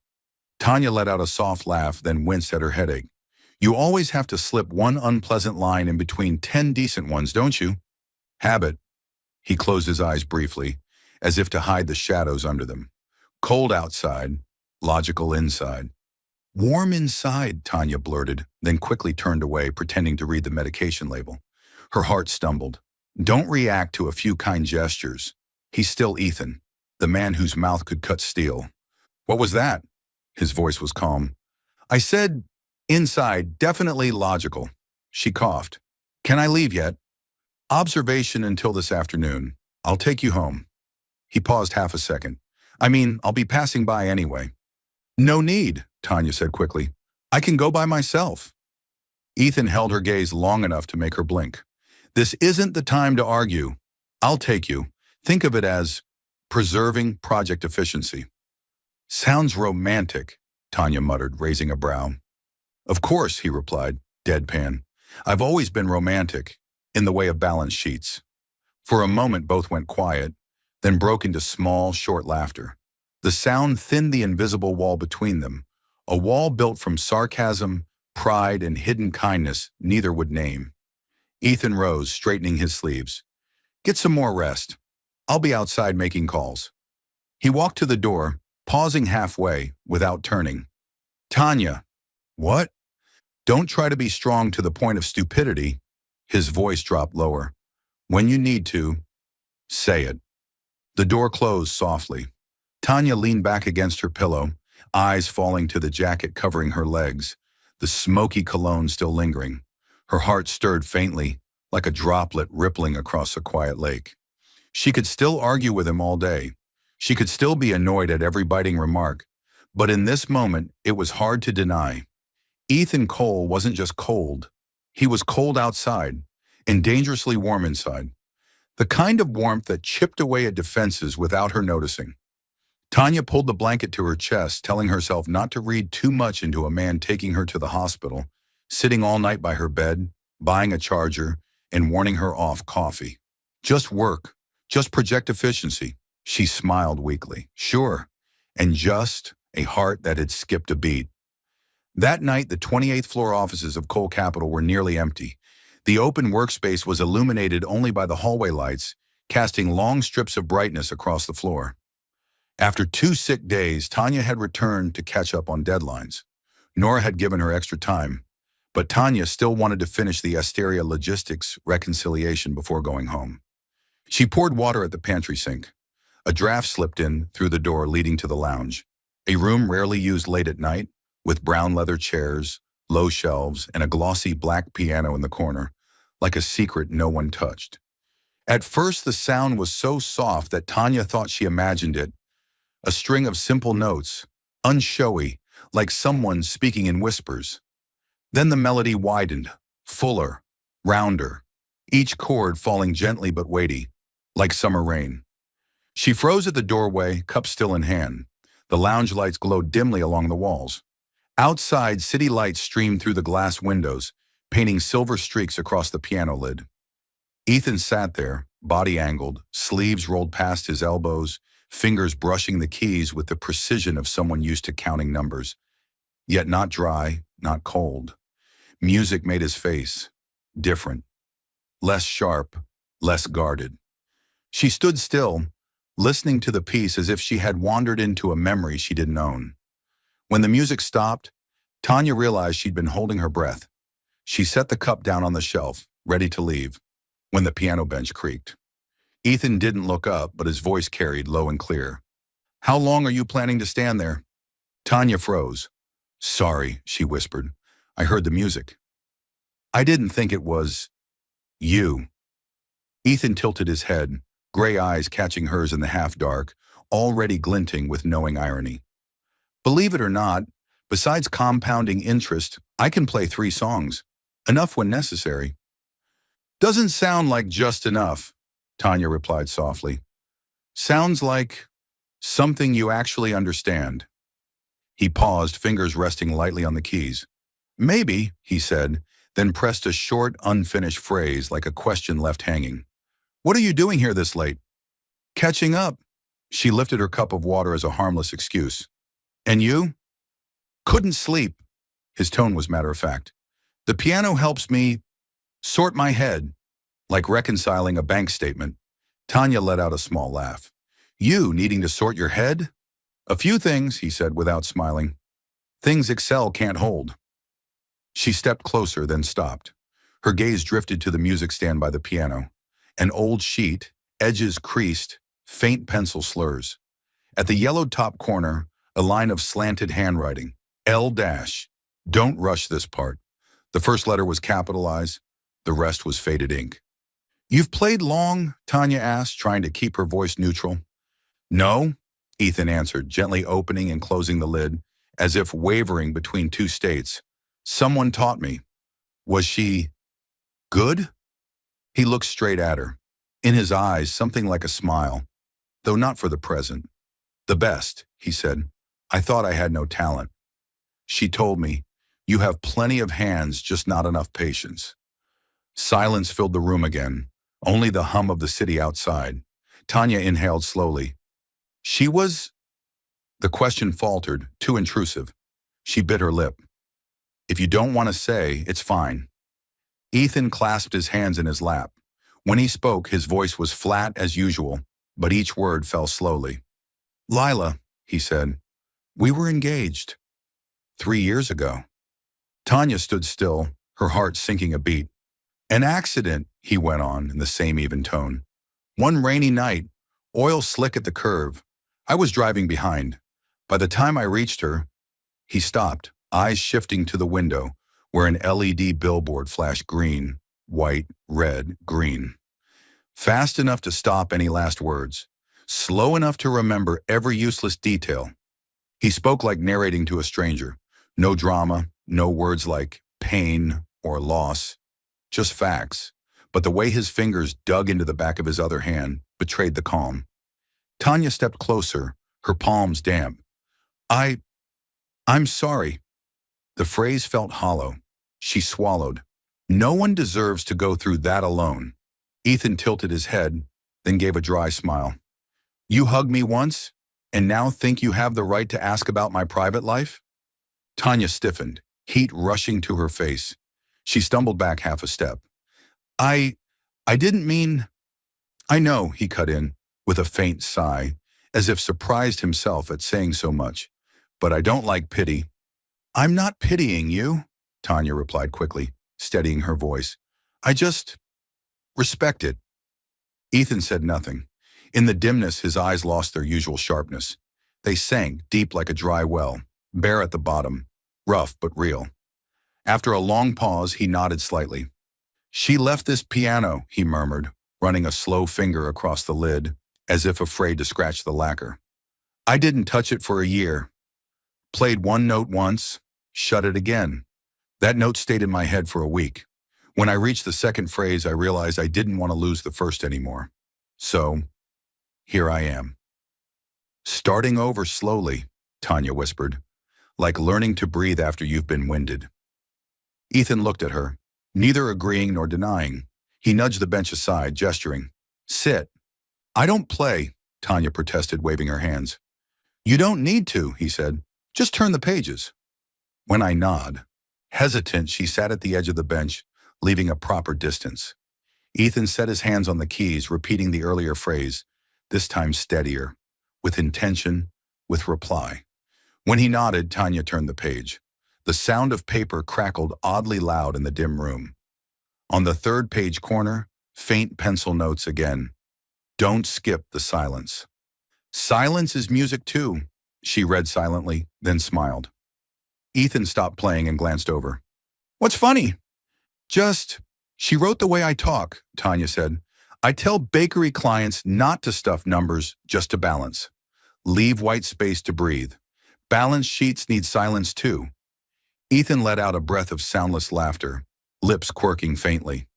Tanya let out a soft laugh, then winced at her headache. You always have to slip one unpleasant line in between 10 decent ones, don't you? Habit. He closed his eyes briefly, as if to hide the shadows under them. Cold outside, logical inside. Warm inside, Tanya blurted, then quickly turned away, pretending to read the medication label. Her heart stumbled. Don't react to a few kind gestures. He's still Ethan, the man whose mouth could cut steel. What was that? His voice was calm. I said, inside, definitely logical. She coughed. Can I leave yet? Observation until this afternoon. I'll take you home. He paused half a second. I mean, I'll be passing by anyway. No need, Tanya said quickly. I can go by myself. Ethan held her gaze long enough to make her blink. This isn't the time to argue. I'll take you. Think of it as preserving project efficiency. Sounds romantic, Tanya muttered, raising a brow. Of course, he replied, deadpan. I've always been romantic, in the way of balance sheets. For a moment both went quiet, then broke into small, short laughter. The sound thinned the invisible wall between them, a wall built from sarcasm, pride, and hidden kindness neither would name. Ethan rose, straightening his sleeves. Get some more rest. I'll be outside making calls. He walked to the door, pausing halfway, without turning. Tanya. What? Don't try to be strong to the point of stupidity. His voice dropped lower. When you need to, say it. The door closed softly. Tanya leaned back against her pillow, eyes falling to the jacket covering her legs, the smoky cologne still lingering. Her heart stirred faintly, like a droplet rippling across a quiet lake. She could still argue with him all day. She could still be annoyed at every biting remark. But in this moment, it was hard to deny. Ethan Cole wasn't just cold. He was cold outside and dangerously warm inside. The kind of warmth that chipped away at defenses without her noticing. Tanya pulled the blanket to her chest, telling herself not to read too much into a man taking her to the hospital, sitting all night by her bed, buying a charger, and warning her off coffee. Just work. Just project efficiency. She smiled weakly. Sure. And just a heart that had skipped a beat. That night, the 28th floor offices of Cole Capital were nearly empty. The open workspace was illuminated only by the hallway lights, casting long strips of brightness across the floor. After 2 sick days, Tanya had returned to catch up on deadlines. Nora had given her extra time, but Tanya still wanted to finish the Asteria logistics reconciliation before going home. She poured water at the pantry sink. A draft slipped in through the door leading to the lounge, a room rarely used late at night, with brown leather chairs, low shelves, and a glossy black piano in the corner, like a secret no one touched. At first, the sound was so soft that Tanya thought she imagined it, a string of simple notes, unshowy, like someone speaking in whispers. Then the melody widened, fuller, rounder, each chord falling gently but weighty, like summer rain. She froze at the doorway, cup still in hand. The lounge lights glowed dimly along the walls. Outside, city lights streamed through the glass windows, painting silver streaks across the piano lid. Ethan sat there, body angled, sleeves rolled past his elbows, fingers brushing the keys with the precision of someone used to counting numbers. Yet not dry, not cold. Music made his face different, less sharp, less guarded. She stood still, listening to the piece as if she had wandered into a memory she didn't own. When the music stopped, Tanya realized she'd been holding her breath. She set the cup down on the shelf, ready to leave, when the piano bench creaked. Ethan didn't look up, but his voice carried low and clear. How long are you planning to stand there? Tanya froze. Sorry, she whispered. I heard the music. I didn't think it was you. Ethan tilted his head, gray eyes catching hers in the half-dark, already glinting with knowing irony. Believe it or not, Besides compounding interest, I can play 3 songs. Enough when necessary. Doesn't sound like just enough, Tanya replied softly. Sounds like something you actually understand. He paused, fingers resting lightly on the keys. Maybe, he said, then pressed a short, unfinished phrase like a question left hanging. What are you doing here this late? Catching up. She lifted her cup of water as a harmless excuse. And you? Couldn't sleep. His tone was matter-of-fact. The piano helps me sort my head, like reconciling a bank statement. Tanya let out a small laugh. You needing to sort your head? A few things, he said without smiling. Things Excel can't hold. She stepped closer, then stopped. Her gaze drifted to the music stand by the piano. An old sheet, edges creased, faint pencil slurs. At the yellowed top corner, a line of slanted handwriting. L-. Don't rush this part. The first letter was capitalized. The rest was faded ink. You've played long? Tanya asked, trying to keep her voice neutral. No, Ethan answered, gently opening and closing the lid, as if wavering between 2 states. Someone taught me. Was she good? He looked straight at her. In his eyes, something like a smile, though not for the present. The best, he said. I thought I had no talent. She told me, you have plenty of hands, just not enough patience. Silence filled the room again, only the hum of the city outside. Tanya inhaled slowly. She was... The question faltered, too intrusive. She bit her lip. If you don't want to say, it's fine. Ethan clasped his hands in his lap. When he spoke, his voice was flat as usual, but each word fell slowly. Lila, he said, we were engaged 3 years ago. Tanya stood still, her heart sinking a beat. An accident, he went on in the same even tone. One rainy night, oil slick at the curve. I was driving behind. By the time I reached her, he stopped, eyes shifting to the window, where an LED billboard flashed green, white, red, green. Fast enough to stop any last words, slow enough to remember every useless detail. He spoke like narrating to a stranger. No drama, no words like pain or loss, just facts. But the way his fingers dug into the back of his other hand betrayed the calm. Tanya stepped closer, her palms damp. I'm sorry. The phrase felt hollow. She swallowed. No one deserves to go through that alone. Ethan tilted his head, then gave a dry smile. You hugged me once, and now think you have the right to ask about my private life? Tanya stiffened, heat rushing to her face. She stumbled back half a step. I didn't mean... I know, he cut in, with a faint sigh, as if surprised himself at saying so much. But I don't like pity. I'm not pitying you, Tanya replied quickly, steadying her voice. I just respect it. Ethan said nothing. In the dimness, his eyes lost their usual sharpness. They sank deep like a dry well, bare at the bottom, rough but real. After a long pause, he nodded slightly. She left this piano, he murmured, running a slow finger across the lid, as if afraid to scratch the lacquer. I didn't touch it for a year. Played one note once, shut it again. That note stayed in my head for a week. When I reached the second phrase, I realized I didn't want to lose the first anymore. So, here I am. Starting over slowly, Tanya whispered, like learning to breathe after you've been winded. Ethan looked at her, neither agreeing nor denying. He nudged the bench aside, gesturing. Sit. I don't play, Tanya protested, waving her hands. You don't need to, he said. Just turn the pages. When I nod, hesitant, she sat at the edge of the bench, leaving a proper distance. Ethan set his hands on the keys, repeating the earlier phrase, this time steadier, with intention, with reply. When he nodded, Tanya turned the page. The sound of paper crackled oddly loud in the dim room. On the third page corner, faint pencil notes again. Don't skip the silence. Silence is music too, she read silently, then smiled. Ethan stopped playing and glanced over. What's funny? She wrote the way I talk, Tanya said. I tell bakery clients not to stuff numbers, just to balance. Leave white space to breathe. Balanced sheets need silence too. Ethan let out a breath of soundless laughter, lips quirking faintly.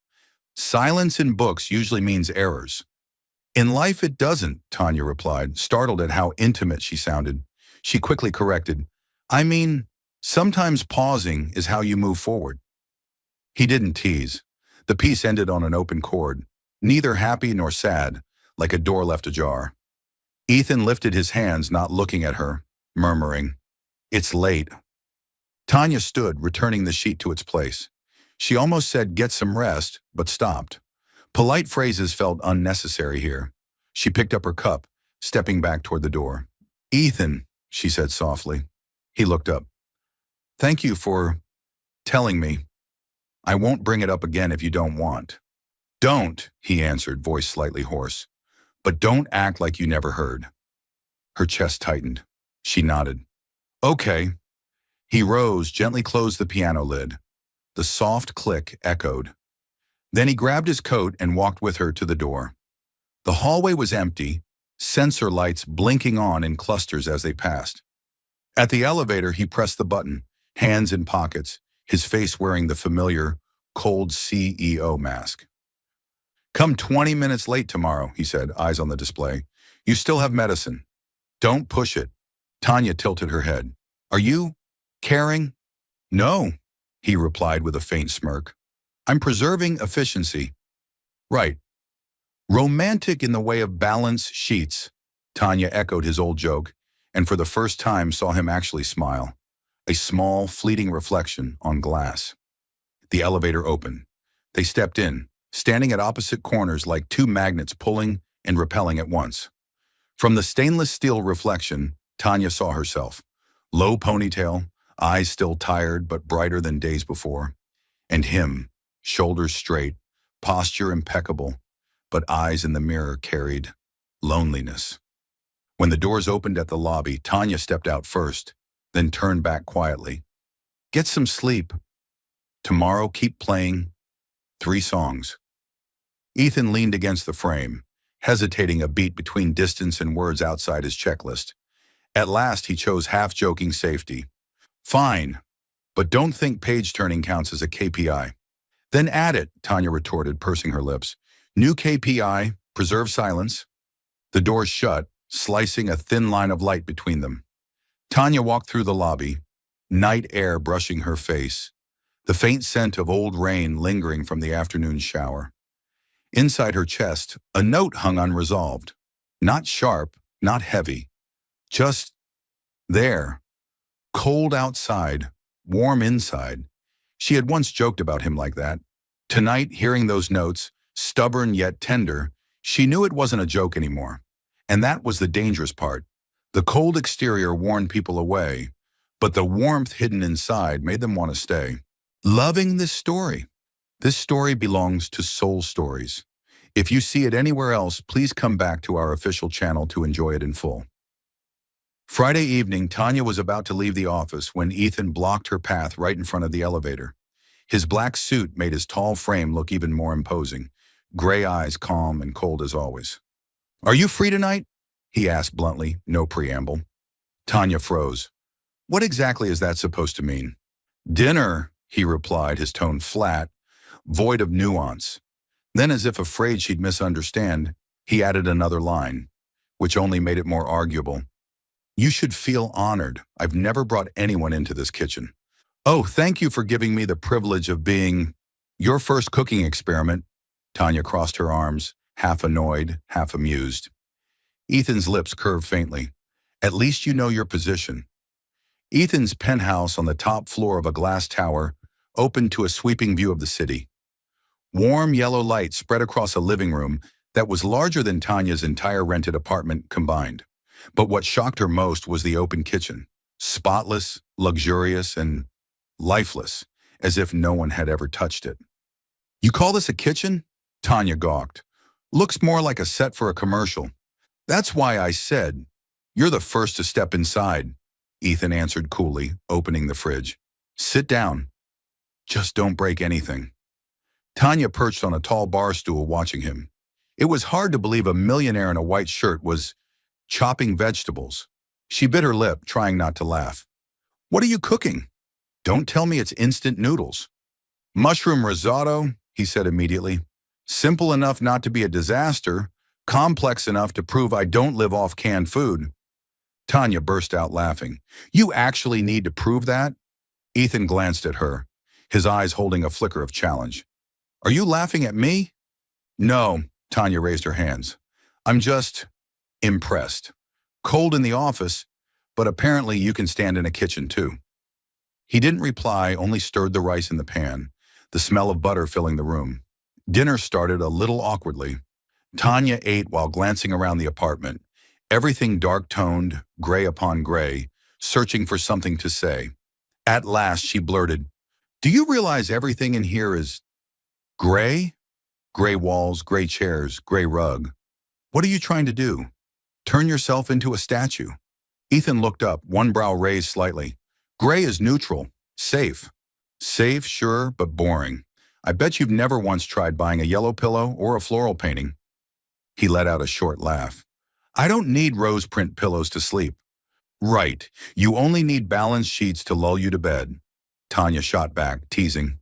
Silence in books usually means errors. In life it doesn't, Tanya replied, startled at how intimate she sounded. She quickly corrected, I mean, sometimes pausing is how you move forward. He didn't tease. The piece ended on an open chord, neither happy nor sad, like a door left ajar. Ethan lifted his hands, not looking at her, murmuring, It's late. Tanya stood, returning the sheet to its place. She almost said, Get some rest, but stopped. Polite phrases felt unnecessary here. She picked up her cup, stepping back toward the door. Ethan, she said softly. He looked up. Thank you for telling me. I won't bring it up again if you don't want. Don't, he answered, voice slightly hoarse. But don't act like you never heard. Her chest tightened. She nodded. Okay. He rose, gently closed the piano lid. The soft click echoed. Then he grabbed his coat and walked with her to the door. The hallway was empty, sensor lights blinking on in clusters as they passed. At the elevator, he pressed the button, hands in pockets, his face wearing the familiar, cold CEO mask. Come 20 minutes late tomorrow, he said, eyes on the display. You still have medicine. Don't push it. Tanya tilted her head. Are you caring? No, he replied with a faint smirk. I'm preserving efficiency. Right. Romantic in the way of balance sheets, Tanya echoed his old joke, and for the first time saw him actually smile. A small, fleeting reflection on glass. The elevator opened. They stepped in, standing at opposite corners like two magnets pulling and repelling at once. From the stainless steel reflection, Tanya saw herself. Low ponytail, eyes still tired but brighter than days before. And him, shoulders straight, posture impeccable, but eyes in the mirror carried loneliness. When the doors opened at the lobby, Tanya stepped out first, then turned back quietly. Get some sleep. Tomorrow keep playing 3 songs. Ethan leaned against the frame, hesitating a beat between distance and words outside his checklist. At last he chose half-joking safety. Fine, but don't think page-turning counts as a KPI. Then add it, Tanya retorted, pursing her lips. New KPI, preserve silence. The doors shut, slicing a thin line of light between them. Tanya walked through the lobby, night air brushing her face, the faint scent of old rain lingering from the afternoon shower. Inside her chest, a note hung unresolved. Not sharp, not heavy. Just there. Cold outside, warm inside. She had once joked about him like that. Tonight, hearing those notes, stubborn yet tender, she knew it wasn't a joke anymore. And that was the dangerous part. The cold exterior warned people away, but the warmth hidden inside made them want to stay. Loving this story. This story belongs to Soul Stories. If you see it anywhere else, please come back to our official channel to enjoy it in full. Friday evening, Tanya was about to leave the office when Ethan blocked her path right in front of the elevator. His black suit made his tall frame look even more imposing, gray eyes calm and cold as always. Are you free tonight? He asked bluntly, no preamble. Tanya froze. What exactly is that supposed to mean? Dinner, he replied, his tone flat, void of nuance. Then, as if afraid she'd misunderstand, he added another line, which only made it more arguable. You should feel honored. I've never brought anyone into this kitchen. Oh, thank you for giving me the privilege of being your first cooking experiment. Tanya crossed her arms, half annoyed, half amused. Ethan's lips curved faintly. At least you know your position. Ethan's penthouse on the top floor of a glass tower opened to a sweeping view of the city. Warm yellow light spread across a living room that was larger than Tanya's entire rented apartment combined. But what shocked her most was the open kitchen, spotless, luxurious, and lifeless, as if no one had ever touched it. You call this a kitchen? Tanya gawked. Looks more like a set for a commercial. That's why I said, you're the first to step inside, Ethan answered coolly, opening the fridge. Sit down. Just don't break anything. Tanya perched on a tall bar stool watching him. It was hard to believe a millionaire in a white shirt was chopping vegetables. She bit her lip, trying not to laugh. What are you cooking? Don't tell me it's instant noodles. Mushroom risotto, he said immediately. Simple enough not to be a disaster, complex enough to prove I don't live off canned food. Tanya burst out laughing. You actually need to prove that? Ethan glanced at her, his eyes holding a flicker of challenge. Are you laughing at me? No, Tanya raised her hands. I'm just impressed. Cold in the office, but apparently you can stand in a kitchen too. He didn't reply, only stirred the rice in the pan, the smell of butter filling the room. Dinner started a little awkwardly. Tanya ate while glancing around the apartment, everything dark-toned, gray upon gray, searching for something to say. At last, she blurted, Do you realize everything in here is gray? Gray walls, gray chairs, gray rug. What are you trying to do? Turn yourself into a statue? Ethan looked up, one brow raised slightly. Gray is neutral, safe. Safe, sure, but boring. I bet you've never once tried buying a yellow pillow or a floral painting. He let out a short laugh. I don't need rose print pillows to sleep. Right, you only need balanced sheets to lull you to bed. Tanya shot back, teasing.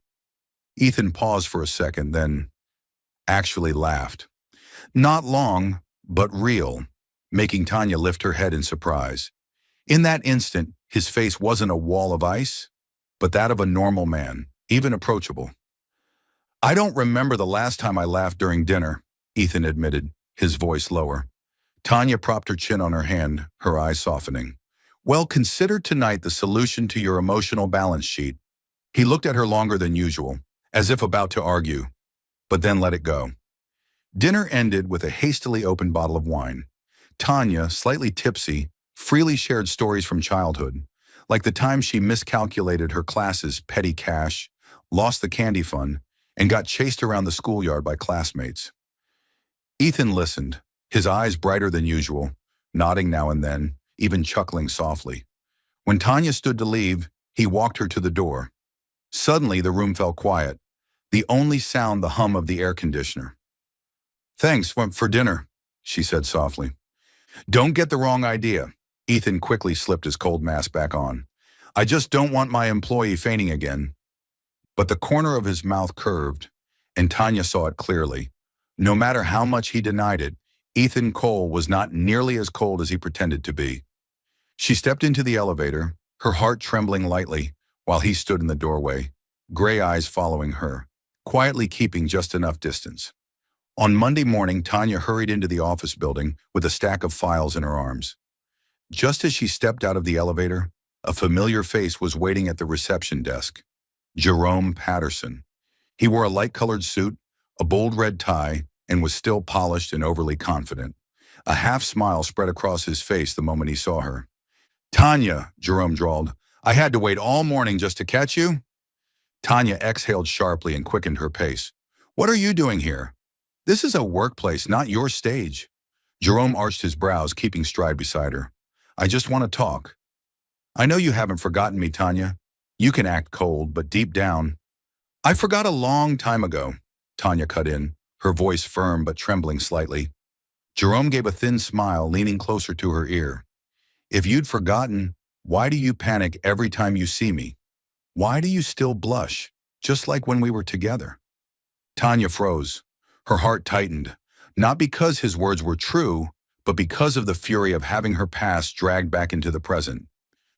Ethan paused for a second, then actually laughed. Not long, but real, making Tanya lift her head in surprise. In that instant, his face wasn't a wall of ice, but that of a normal man, even approachable. I don't remember the last time I laughed during dinner, Ethan admitted, his voice lower. Tanya propped her chin on her hand, her eyes softening. Well, consider tonight the solution to your emotional balance sheet. He looked at her longer than usual, as if about to argue, but then let it go. Dinner ended with a hastily opened bottle of wine. Tanya, slightly tipsy, freely shared stories from childhood, like the time she miscalculated her class's petty cash, lost the candy fund, and got chased around the schoolyard by classmates. Ethan listened, his eyes brighter than usual, nodding now and then, even chuckling softly. When Tanya stood to leave, he walked her to the door. Suddenly, the room fell quiet, the only sound the hum of the air conditioner. Thanks for dinner, she said softly. Don't get the wrong idea. Ethan quickly slipped his cold mask back on. I just don't want my employee fainting again. But the corner of his mouth curved, and Tanya saw it clearly. No matter how much he denied it, Ethan Cole was not nearly as cold as he pretended to be. She stepped into the elevator, her heart trembling lightly, while he stood in the doorway, gray eyes following her, quietly keeping just enough distance. On Monday morning, Tanya hurried into the office building with a stack of files in her arms. Just as she stepped out of the elevator, a familiar face was waiting at the reception desk. Jerome Patterson. He wore a light-colored suit, a bold red tie, and was still polished and overly confident. A half-smile spread across his face the moment he saw her. Tanya, Jerome drawled, I had to wait all morning just to catch you? Tanya exhaled sharply and quickened her pace. What are you doing here? This is a workplace, not your stage. Jerome arched his brows, keeping stride beside her. I just want to talk. I know you haven't forgotten me, Tanya. You can act cold, but deep down. I forgot a long time ago, Tanya cut in, her voice firm but trembling slightly. Jerome gave a thin smile, leaning closer to her ear. If you'd forgotten, why do you panic every time you see me? Why do you still blush, just like when we were together? Tanya froze. Her heart tightened, not because his words were true, but because of the fury of having her past dragged back into the present.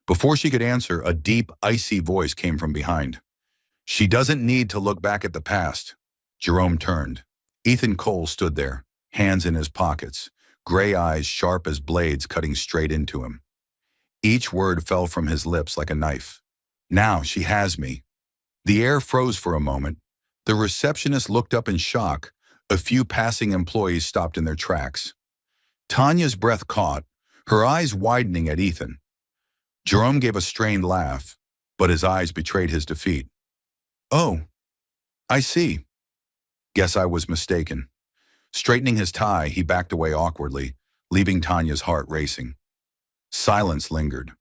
Before she could answer, a deep, icy voice came from behind. She doesn't need to look back at the past. Jerome turned. Ethan Cole stood there, hands in his pockets, gray eyes sharp as blades cutting straight into him. Each word fell from his lips like a knife. Now she has me. The air froze for a moment. The receptionist looked up in shock. A few passing employees stopped in their tracks. Tanya's breath caught, her eyes widening at Ethan. Jerome gave a strained laugh, but his eyes betrayed his defeat. Oh, I see. Guess I was mistaken. Straightening his tie, he backed away awkwardly, leaving Tanya's heart racing. Silence lingered.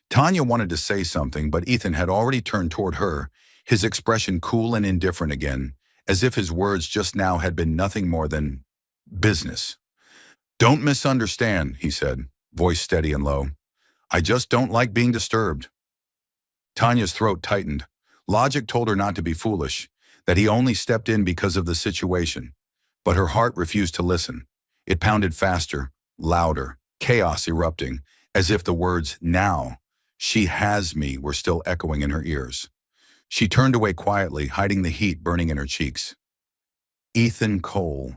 Tanya wanted to say something, but Ethan had already turned toward her, his expression cool and indifferent again, as if his words just now had been nothing more than business. Don't misunderstand, he said, voice steady and low. I just don't like being disturbed. Tanya's throat tightened. Logic told her not to be foolish, that he only stepped in because of the situation. But her heart refused to listen. It pounded faster, louder, chaos erupting, as if the words, "now, she has me," were still echoing in her ears. She turned away quietly, hiding the heat burning in her cheeks. Ethan Cole.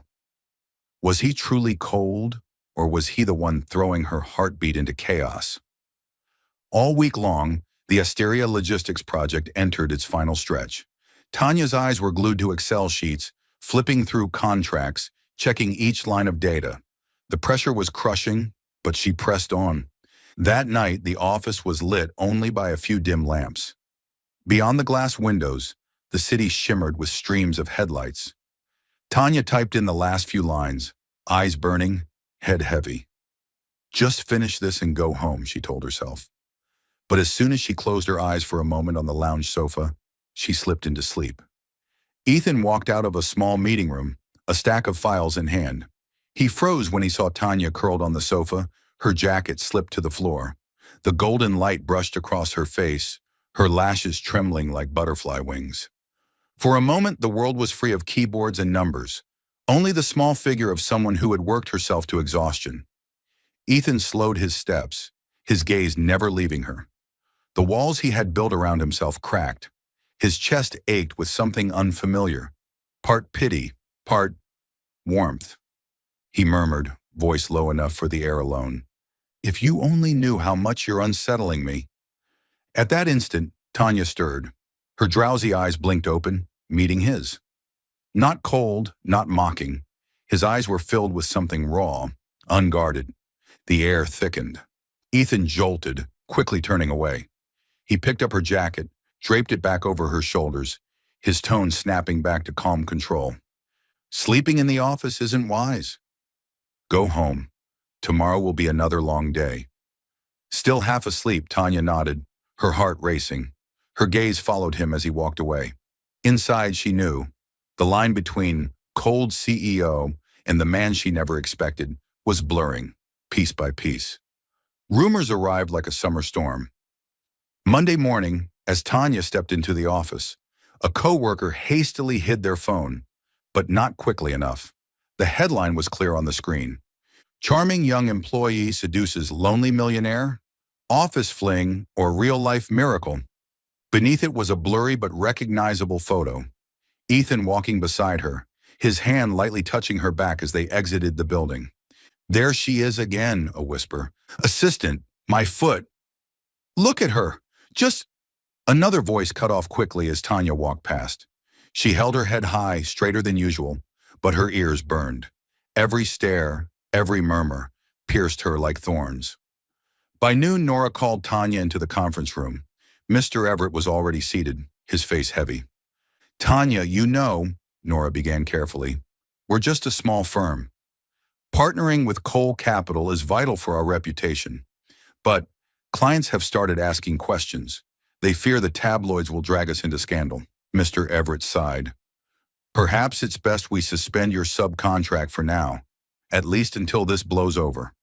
Was he truly cold, or was he the one throwing her heartbeat into chaos? All week long, the Asteria Logistics project entered its final stretch. Tanya's eyes were glued to Excel sheets, flipping through contracts, checking each line of data. The pressure was crushing, but she pressed on. That night, the office was lit only by a few dim lamps. Beyond the glass windows, the city shimmered with streams of headlights. Tanya typed in the last few lines, eyes burning, head heavy. Just finish this and go home, she told herself. But as soon as she closed her eyes for a moment on the lounge sofa, she slipped into sleep. Ethan walked out of a small meeting room, a stack of files in hand. He froze when he saw Tanya curled on the sofa, her jacket slipped to the floor. The golden light brushed across her face, her lashes trembling like butterfly wings. For a moment, the world was free of keyboards and numbers, only the small figure of someone who had worked herself to exhaustion. Ethan slowed his steps, his gaze never leaving her. The walls he had built around himself cracked. His chest ached with something unfamiliar, part pity, part warmth. He murmured, voice low enough for the air alone. If you only knew how much you're unsettling me. At that instant, Tanya stirred. Her drowsy eyes blinked open, meeting his. Not cold, not mocking. His eyes were filled with something raw, unguarded. The air thickened. Ethan jolted, quickly turning away. He picked up her jacket, draped it back over her shoulders, his tone snapping back to calm control. Sleeping in the office isn't wise. Go home. Tomorrow will be another long day. Still half asleep, Tanya nodded, her heart racing. Her gaze followed him as he walked away. Inside, she knew. The line between cold CEO and the man she never expected was blurring, piece by piece. Rumors arrived like a summer storm. Monday morning, as Tanya stepped into the office, a coworker hastily hid their phone, but not quickly enough. The headline was clear on the screen. Charming young employee seduces lonely millionaire, office fling, or real-life miracle. Beneath it was a blurry but recognizable photo. Ethan walking beside her, his hand lightly touching her back as they exited the building. There she is again, a whisper. Assistant, my foot. Look at her. Just... Another voice cut off quickly as Tanya walked past. She held her head high, straighter than usual, but her ears burned. Every stare, every murmur, pierced her like thorns. By noon, Nora called Tanya into the conference room. Mr. Everett was already seated, his face heavy. Tanya, you know, Nora began carefully, we're just a small firm. Partnering with Cole Capital is vital for our reputation. But clients have started asking questions. They fear the tabloids will drag us into scandal. Mr. Everett sighed. Perhaps it's best we suspend your subcontract for now, at least until this blows over.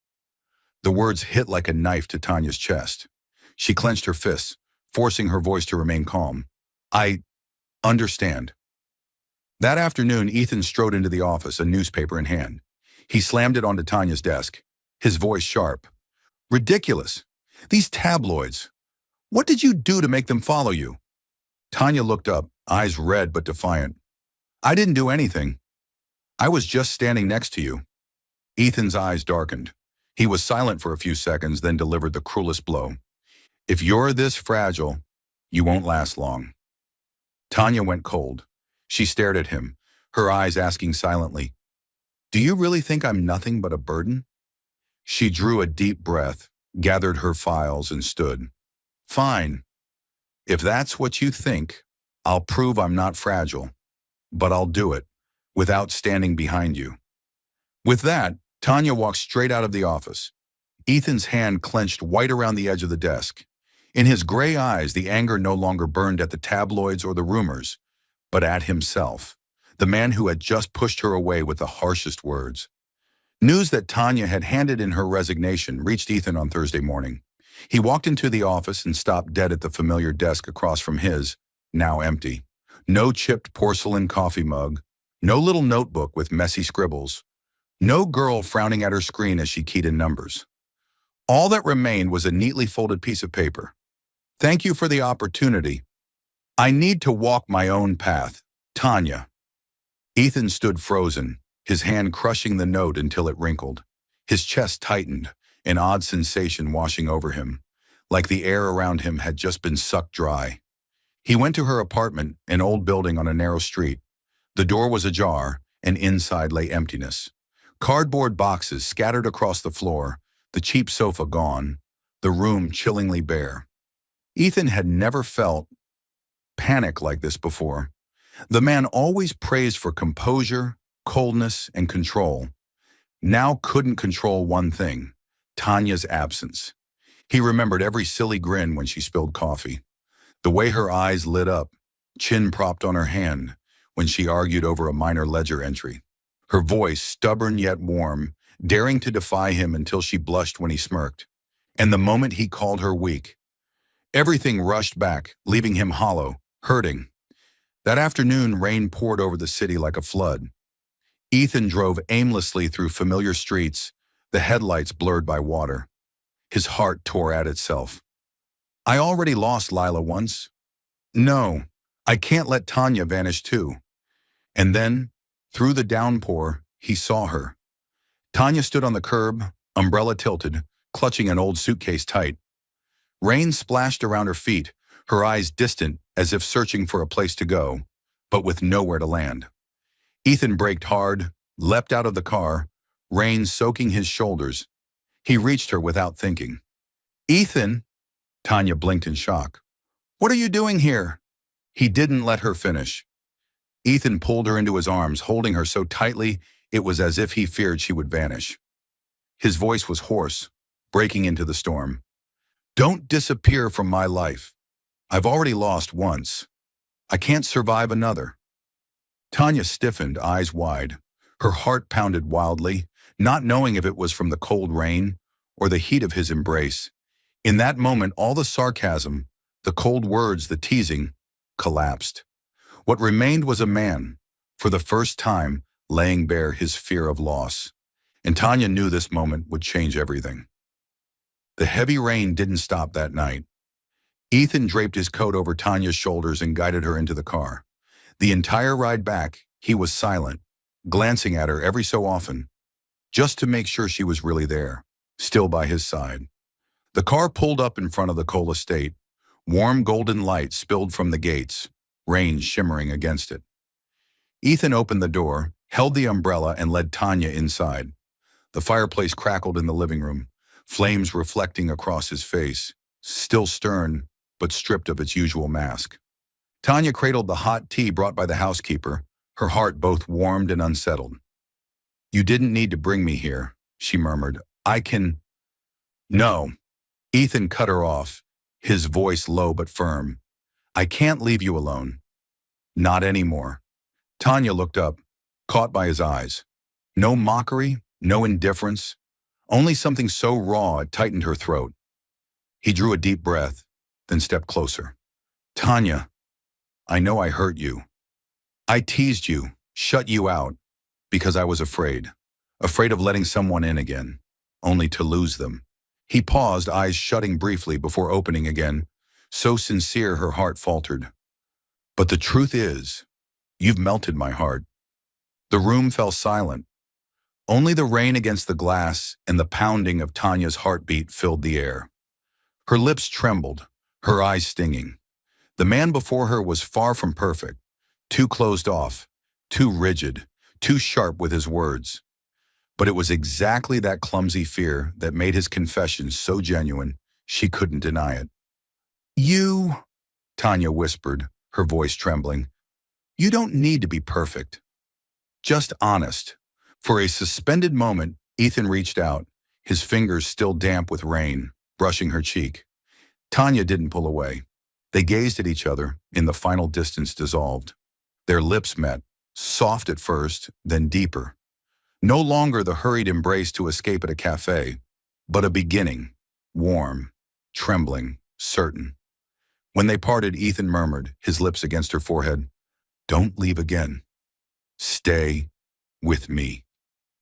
The words hit like a knife to Tanya's chest. She clenched her fists, forcing her voice to remain calm. I understand. That afternoon, Ethan strode into the office, a newspaper in hand. He slammed it onto Tanya's desk, his voice sharp. Ridiculous. These tabloids. What did you do to make them follow you? Tanya looked up, eyes red but defiant. I didn't do anything. I was just standing next to you. Ethan's eyes darkened. He was silent for a few seconds, then delivered the cruelest blow. If you're this fragile, you won't last long. Tanya went cold. She stared at him, her eyes asking silently, do you really think I'm nothing but a burden? She drew a deep breath, gathered her files, and stood. Fine. If that's what you think, I'll prove I'm not fragile. But I'll do it, without standing behind you. With that, Tanya walked straight out of the office. Ethan's hand clenched white around the edge of the desk. In his gray eyes, the anger no longer burned at the tabloids or the rumors, but at himself, the man who had just pushed her away with the harshest words. News that Tanya had handed in her resignation reached Ethan on Thursday morning. He walked into the office and stopped dead at the familiar desk across from his, now empty. No chipped porcelain coffee mug, no little notebook with messy scribbles, no girl frowning at her screen as she keyed in numbers. All that remained was a neatly folded piece of paper. Thank you for the opportunity. I need to walk my own path. Tanya. Ethan stood frozen, his hand crushing the note until it wrinkled. His chest tightened, an odd sensation washing over him, like the air around him had just been sucked dry. He went to her apartment, an old building on a narrow street. The door was ajar, and inside lay emptiness. Cardboard boxes scattered across the floor, the cheap sofa gone, the room chillingly bare. Ethan had never felt panic like this before. The man always praised for composure, coldness, and control. Now couldn't control one thing, Tanya's absence. He remembered every silly grin when she spilled coffee, the way her eyes lit up, chin propped on her hand, when she argued over a minor ledger entry. Her voice, stubborn yet warm, daring to defy him until she blushed when he smirked. And the moment he called her weak, everything rushed back, leaving him hollow, hurting. That afternoon, rain poured over the city like a flood. Ethan drove aimlessly through familiar streets, the headlights blurred by water. His heart tore at itself. I already lost Lila once. No, I can't let Tanya vanish too. And then, through the downpour, he saw her. Tanya stood on the curb, umbrella tilted, clutching an old suitcase tight. Rain splashed around her feet, her eyes distant as if searching for a place to go, but with nowhere to land. Ethan braked hard, leapt out of the car, rain soaking his shoulders. He reached her without thinking. Ethan! Tanya blinked in shock. What are you doing here? He didn't let her finish. Ethan pulled her into his arms, holding her so tightly it was as if he feared she would vanish. His voice was hoarse, breaking into the storm. Don't disappear from my life. I've already lost once. I can't survive another. Tanya stiffened, eyes wide. Her heart pounded wildly, not knowing if it was from the cold rain or the heat of his embrace. In that moment, all the sarcasm, the cold words, the teasing, collapsed. What remained was a man, for the first time, laying bare his fear of loss. And Tanya knew this moment would change everything. The heavy rain didn't stop that night. Ethan draped his coat over Tanya's shoulders and guided her into the car. The entire ride back, he was silent, glancing at her every so often, just to make sure she was really there, still by his side. The car pulled up in front of the Cole estate. Warm golden light spilled from the gates, rain shimmering against it. Ethan opened the door, held the umbrella, and led Tanya inside. The fireplace crackled in the living room, flames reflecting across his face, still stern, but stripped of its usual mask. Tanya cradled the hot tea brought by the housekeeper, her heart both warmed and unsettled. You didn't need to bring me here, she murmured. I can... No. Ethan cut her off, his voice low but firm. I can't leave you alone. Not anymore. Tanya looked up, caught by his eyes. No mockery, no indifference, only something so raw it tightened her throat. He drew a deep breath, then stepped closer. Tanya, I know I hurt you. I teased you, shut you out, because I was afraid of letting someone in again, only to lose them. He paused, eyes shutting briefly before opening again, so sincere her heart faltered. But the truth is, you've melted my heart. The room fell silent. Only the rain against the glass and the pounding of Tanya's heartbeat filled the air. Her lips trembled, her eyes stinging. The man before her was far from perfect, too closed off, too rigid, too sharp with his words. But it was exactly that clumsy fear that made his confession so genuine, she couldn't deny it. You, Tanya whispered, her voice trembling, you don't need to be perfect. Just honest. For a suspended moment, Ethan reached out, his fingers still damp with rain, brushing her cheek. Tanya didn't pull away. They gazed at each other, in the final distance dissolved. Their lips met, soft at first, then deeper. No longer the hurried embrace to escape at a cafe, but a beginning, warm, trembling, certain. When they parted, Ethan murmured, his lips against her forehead, "Don't leave again. Stay with me."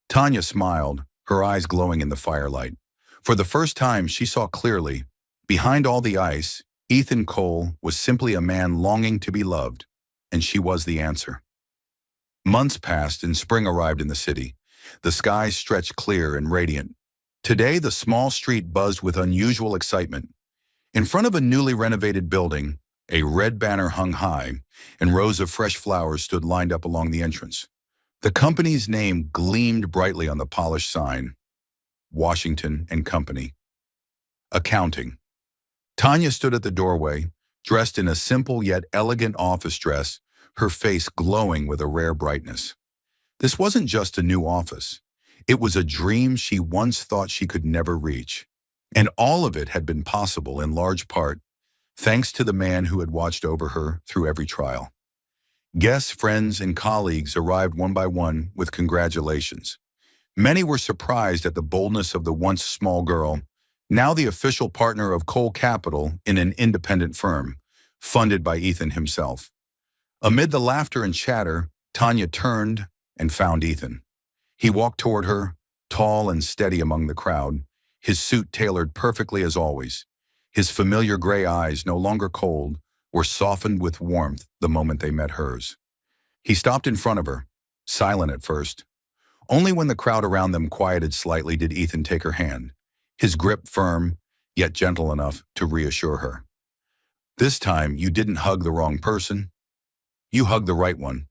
Tanya smiled, her eyes glowing in the firelight. For the first time, she saw clearly. Behind all the ice, Ethan Cole was simply a man longing to be loved, and she was the answer. Months passed and spring arrived in the city. The skies stretched clear and radiant. Today, the small street buzzed with unusual excitement. In front of a newly renovated building, a red banner hung high, and rows of fresh flowers stood lined up along the entrance. The company's name gleamed brightly on the polished sign, Washington and Company. Accounting. Tanya stood at the doorway, dressed in a simple yet elegant office dress, her face glowing with a rare brightness. This wasn't just a new office. It was a dream she once thought she could never reach. And all of it had been possible in large part thanks to the man who had watched over her through every trial. Guests, friends, and colleagues arrived one by one with congratulations. Many were surprised at the boldness of the once small girl, now the official partner of Cole Capital in an independent firm, funded by Ethan himself. Amid the laughter and chatter, Tanya turned and found Ethan. He walked toward her, tall and steady among the crowd, his suit tailored perfectly as always. His familiar gray eyes, no longer cold, were softened with warmth the moment they met hers. He stopped in front of her, silent at first. Only when the crowd around them quieted slightly did Ethan take her hand, his grip firm, yet gentle enough to reassure her. "This time, you didn't hug the wrong person. You hugged the right one."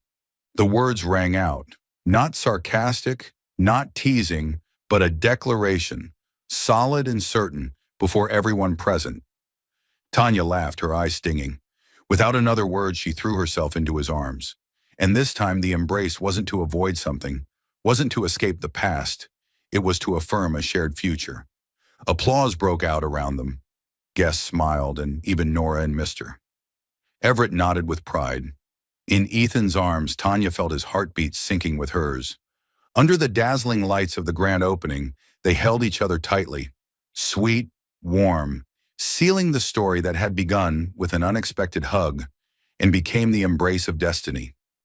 The words rang out, not sarcastic, not teasing, but a declaration, solid and certain, before everyone present. Tanya laughed, her eyes stinging. Without another word, she threw herself into his arms. And this time the embrace wasn't to avoid something, wasn't to escape the past. It was to affirm a shared future. Applause broke out around them. Guests smiled, and even Nora and Mr. Everett nodded with pride. In Ethan's arms, Tanya felt his heartbeat sinking with hers. Under the dazzling lights of the grand opening, they held each other tightly, sweet, warm, sealing the story that had begun with an unexpected hug and became the embrace of destiny.